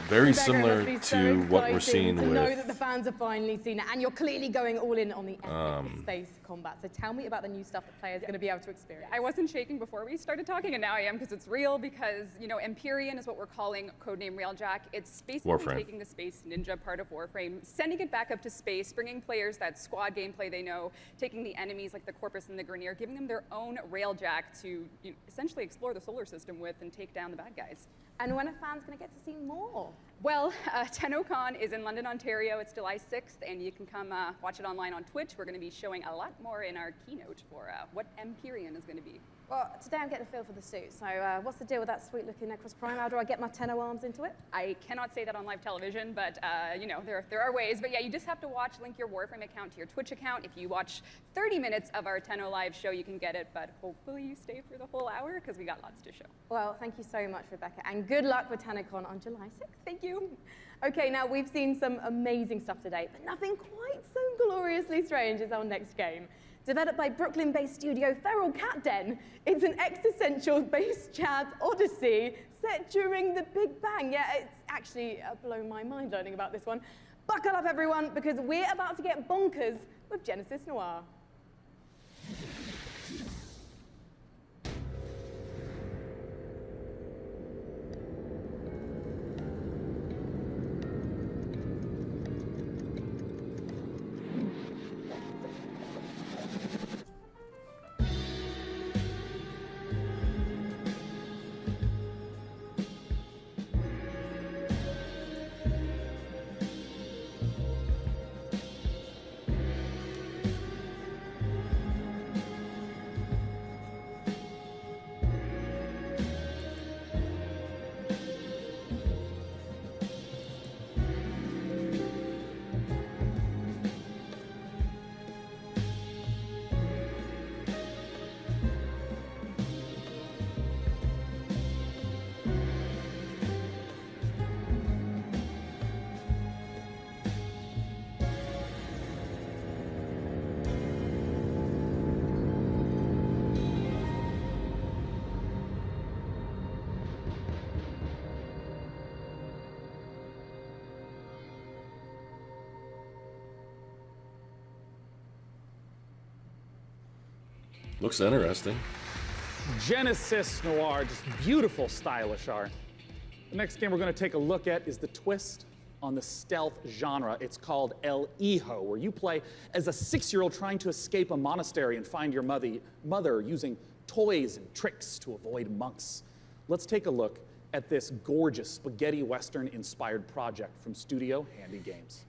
very Rebecca, it similar must be so to what we're exciting seeing to know with. that the fans have finally seen it, and you're clearly going all in on the epic space combat. So tell me about the new stuff that players are going to be able to experience. I wasn't shaking before we started talking, and now I am because it's real. Because Empyrean is what we're calling codename Railjack. It's basically Warframe. taking the Space Ninja part of Warframe, sending it back up to space, bringing players that squad gameplay they know, taking the enemies like the Corpus and the Grineer, giving them their own Railjack to essentially explore the solar system with and take down the bad guys. And when are fans going to get to see more? Well, TennoCon is in London, Ontario. It's July 6th, and you can come watch it online on Twitch. We're going to be showing a lot more in our keynote for what Empyrean is going to be. Well, today I'm getting a feel for the suit. So what's the deal with that sweet-looking Necros Prime? How do I get my Tenno arms into it? I cannot say that on live television, but there are ways. But yeah, you just have to link your Warframe account to your Twitch account. If you watch 30 minutes of our Tenno live show, you can get it. But hopefully you stay for the whole hour because we got lots to show. Well, thank you so much, Rebecca, and good luck with TennoCon on July 6th. Thank you. Okay, now we've seen some amazing stuff today, but nothing quite so gloriously strange as our next game. Developed by Brooklyn-based studio Feral Cat Den, it's an existential-based Chad's Odyssey set during the Big Bang. Yeah, it's actually blown my mind learning about this one. Buckle up, everyone, because we're about to get bonkers with Genesis Noir. Looks interesting. Genesis Noir, just beautiful, stylish art. The next game we're going to take a look at is the twist on the stealth genre. It's called El Hijo, where you play as a 6-year-old trying to escape a monastery and find your mother using toys and tricks to avoid monks. Let's take a look at this gorgeous spaghetti western-inspired project from Studio Handy Games.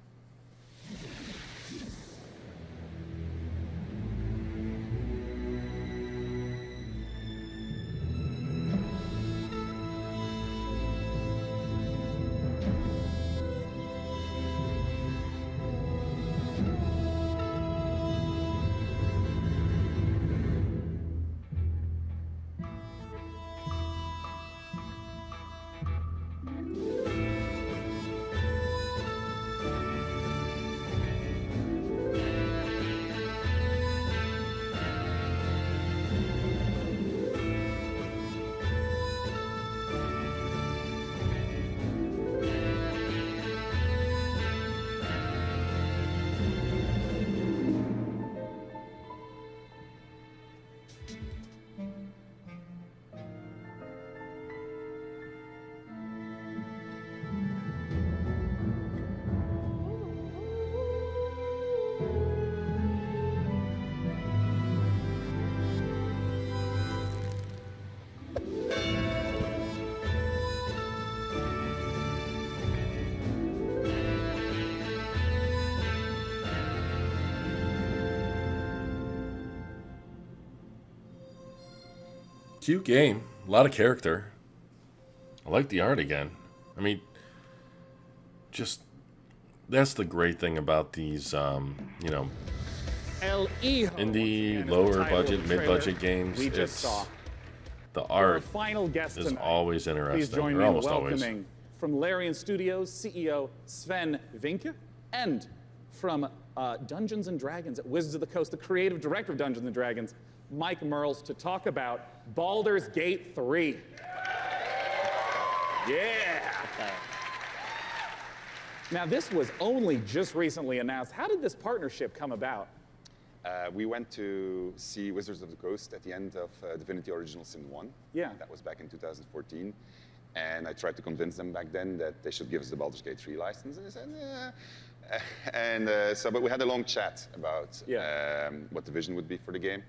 Cute game. A lot of character. I like the art again. I mean, just that's the great thing about these, you know, El Hijo, indie, lower budget, mid-budget games. We just It's saw. the Our art final guest is tonight. always Please interesting, join or me in almost always. welcoming from Larian Studios CEO Sven Vinke, and from Dungeons & Dragons at Wizards of the Coast, the creative director of Dungeons & Dragons, Mike Merles, to talk about Baldur's Gate 3. Yeah! Now, this was only just recently announced. How did this partnership come about? We went to see Wizards of the Coast at the end of Divinity Original Sin 1. Yeah. That was back in 2014. And I tried to convince them back then that they should give us the Baldur's Gate 3 license. And they said, but we had a long chat about what the vision would be for the game.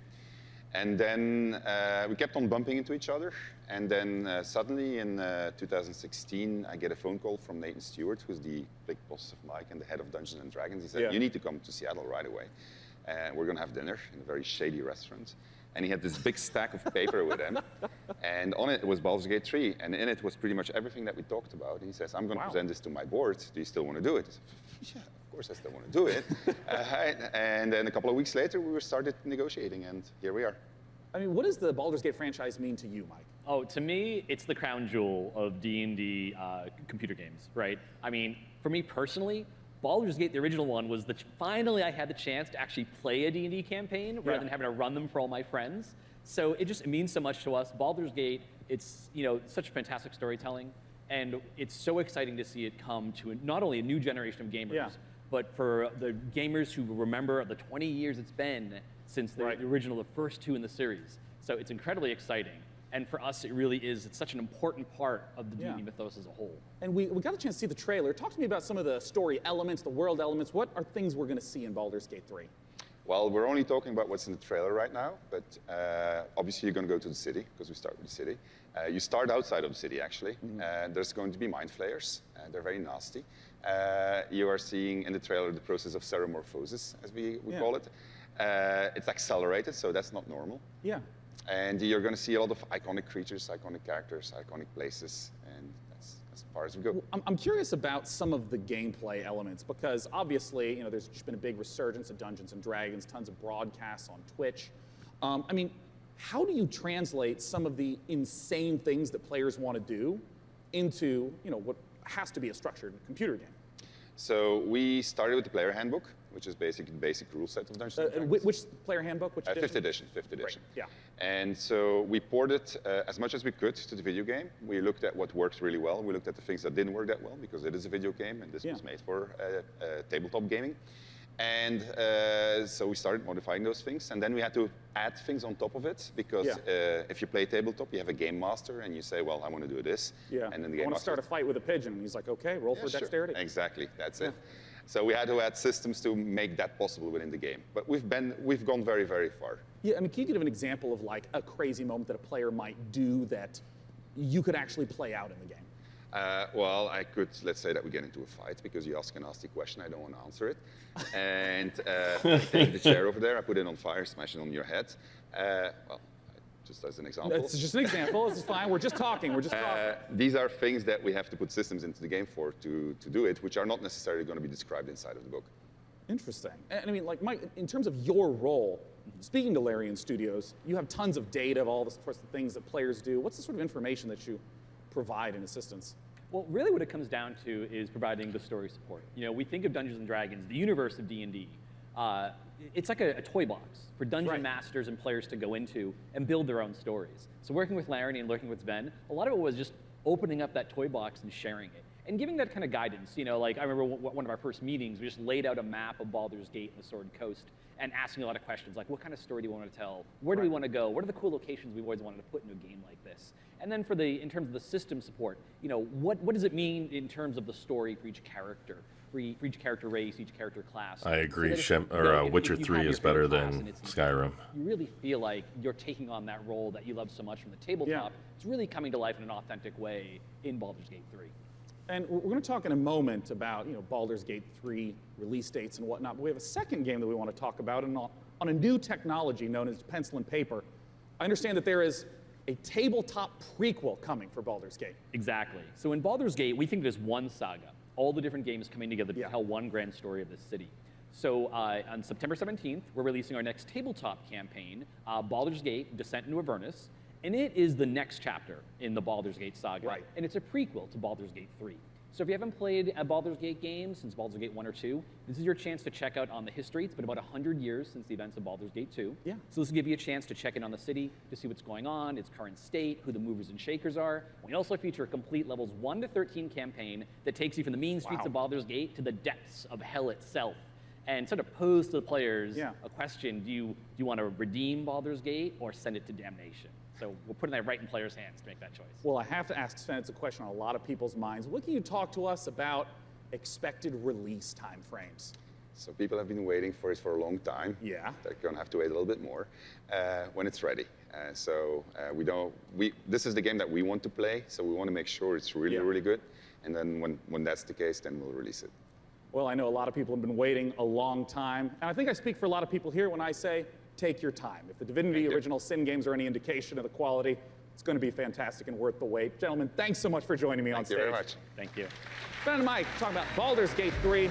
And then we kept on bumping into each other. And then suddenly in 2016, I get a phone call from Nathan Stewart, who's the big boss of Mike and the head of Dungeons and Dragons. He said, you need to come to Seattle right away. We're going to have dinner in a very shady restaurant. And he had this big stack of paper with him. And on it was Baldur's Gate 3. And in it was pretty much everything that we talked about. And he says, I'm going to present this to my board. Do you still want to do it? I said, yeah, of course I still want to do it. And then a couple of weeks later, we started negotiating. And here we are. I mean, what does the Baldur's Gate franchise mean to you, Mike? Oh, to me, it's the crown jewel of D&D computer games, right? I mean, for me personally, Baldur's Gate, the original one, was finally I had the chance to actually play a D&D campaign rather than having to run them for all my friends. So it means so much to us. Baldur's Gate, it's such fantastic storytelling, and it's so exciting to see it come to not only a new generation of gamers, but for the gamers who remember the 20 years it's been since the original, the first two in the series. So it's incredibly exciting. And for us, it's such an important part of the D&D mythos as a whole. And we got a chance to see the trailer. Talk to me about some of the story elements, the world elements. What are things we're going to see in Baldur's Gate 3? Well, we're only talking about what's in the trailer right now, but obviously you're going to go to the city, because we start with the city. You start outside of the city, actually. There's going to be mind flayers. They're very nasty. You are seeing in the trailer the process of ceremorphosis, as we call it. It's accelerated, so that's not normal. Yeah. And you're going to see a lot of iconic creatures, iconic characters, iconic places, and that's as far as we go. I'm curious about some of the gameplay elements, because obviously, there's just been a big resurgence of Dungeons and Dragons, tons of broadcasts on Twitch. I mean, how do you translate some of the insane things that players want to do into, what has to be a structured computer game? So we started with the player handbook, which is basically the basic rule set of Dungeons & Dragons. Which player handbook? Which edition? 5th edition. 5th edition. Great. Yeah. And so we ported as much as we could to the video game. We looked at what worked really well. We looked at the things that didn't work that well, because it is a video game, and this was made for tabletop gaming. And so we started modifying those things, and then we had to add things on top of it, because if you play tabletop, you have a game master, and you say, well, I want to do this. Yeah. And then the game I want to master start a fight with a pigeon. And he's like, okay, roll for dexterity. Sure. Exactly, that's it. So we had to add systems to make that possible within the game. But we've gone very, very far. Yeah, I mean, can you give an example of like a crazy moment that a player might do that you could actually play out in the game? Well, I could, let's say that we get into a fight because you ask a nasty question, I don't want to answer it. And I take the chair over there, I put it on fire, smash it on your head. Well, just as an example. It's just an example, this is fine, we're just talking, These are things that we have to put systems into the game for to do it, which are not necessarily going to be described inside of the book. Interesting. And I mean, like, Mike, in terms of your role, speaking to Larian Studios, you have tons of data of all the sorts of things that players do. What's the sort of information that you provide in assistance? Well, really what it comes down to is providing the story support. We think of Dungeons & Dragons, the universe of D&D. It's like a toy box for dungeon masters and players to go into and build their own stories. So working with Larry and working with Sven, a lot of it was just opening up that toy box and sharing it. And giving that kind of guidance. Like I remember one of our first meetings, we just laid out a map of Baldur's Gate and the Sword Coast and asking a lot of questions like, what kind of story do you want to tell? Where do we want to go? What are the cool locations we've always wanted to put into a game like this? And then in terms of the system support, what does it mean in terms of the story for each character? For each character race, each character class. I agree. So Witcher 3 is better than Skyrim. You really feel like you're taking on that role that you love so much from the tabletop. It's really coming to life in an authentic way in Baldur's Gate 3. And we're going to talk in a moment about Baldur's Gate 3 release dates and whatnot, but we have a second game that we want to talk about on a new technology known as pencil and paper. I understand that there is a tabletop prequel coming for Baldur's Gate. Exactly. So in Baldur's Gate, we think there's one saga, all the different games coming together to tell one grand story of this city. So on September 17th, we're releasing our next tabletop campaign, Baldur's Gate: Descent into Avernus. And it is the next chapter in the Baldur's Gate saga, and it's a prequel to Baldur's Gate 3. So if you haven't played a Baldur's Gate game since Baldur's Gate 1 or 2, this is your chance to check out on the history. It's been about 100 years since the events of Baldur's Gate 2. Yeah. So this will give you a chance to check in on the city, to see what's going on, its current state, who the movers and shakers are. We also feature a complete levels 1 to 13 campaign that takes you from the mean streets of Baldur's Gate to the depths of hell itself. And sort of pose to the players a question, do you want to redeem Baldur's Gate or send it to damnation? So we're putting that right in players' hands to make that choice. Well, I have to ask Sven, it's a question on a lot of people's minds. What can you talk to us about expected release time frames? So people have been waiting for it for a long time. Yeah. They're going to have to wait a little bit more when it's ready. This is the game that we want to play, so we want to make sure it's really, really good. And then when that's the case, then we'll release it. Well, I know a lot of people have been waiting a long time. And I think I speak for a lot of people here when I say, take your time. If the Divinity Original Sin games are any indication of the quality, it's going to be fantastic and worth the wait. Gentlemen, thanks so much for joining me on stage. Thank you very much. Thank you. Ben and Mike talking about Baldur's Gate 3.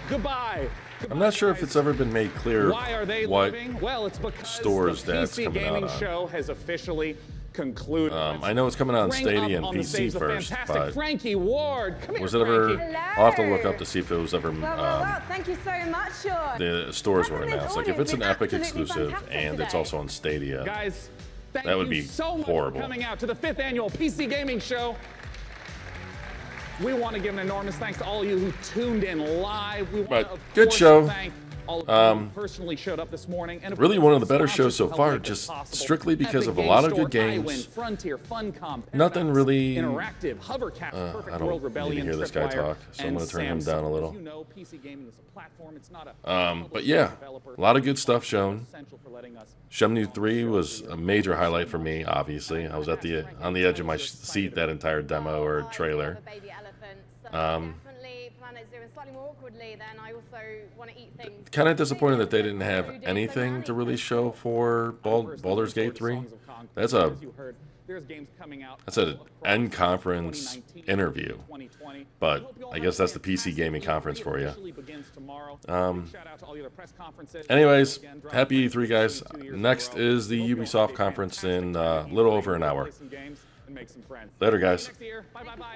Goodbye. I'm not sure if it's ever been made clear Why are they what leaving? Well, it's because stores the that's PC coming out gaming on. show has officially concluded. I know it's coming out on Bring Stadia up and on the PC stage the first, fantastic but Frankie Ward. Come was here, it ever? Frankie. I'll have to look up to see if it was ever Well, thank you so much, Sean. the stores were announced. Like if it's an Epic absolutely exclusive fantastic and it's today. also on Stadia, Guys, thank that would you be so much horrible. for coming out to the 5th annual PC Gaming Show. We want to give an enormous thanks to all of you who tuned in live. We want But to, of good course, show. thank all of you who personally showed up this morning. And of Really course, one of the better sponsors shows so who helped far, make this just possible. strictly because Epic of a Game lot of Store, good games. iWin, Frontier, Funcom, Nothing Paradox, really. Interactive, Hovercast, Perfect I don't World, Rebellion, need to hear this guy Tripwire, talk, so I'm and going to turn him Samsung. down a As little. you know, PC gaming is a platform. It's not a But yeah, a lot of good stuff shown. essential for letting us Shenmue 3 was a major highlight for me, obviously. I was on the edge of my seat that entire demo or trailer. Baby elephants. Definitely Planet Zoo, and slightly more awkwardly, then I also want to eat things. Kind of disappointed that they didn't have anything to really show for Baldur's Gate 3. That's an end conference interview, but I guess that's the PC gaming conference for you. Anyways, happy E3 guys. Next is the Ubisoft conference in a little over an hour. Later guys. Bye bye bye.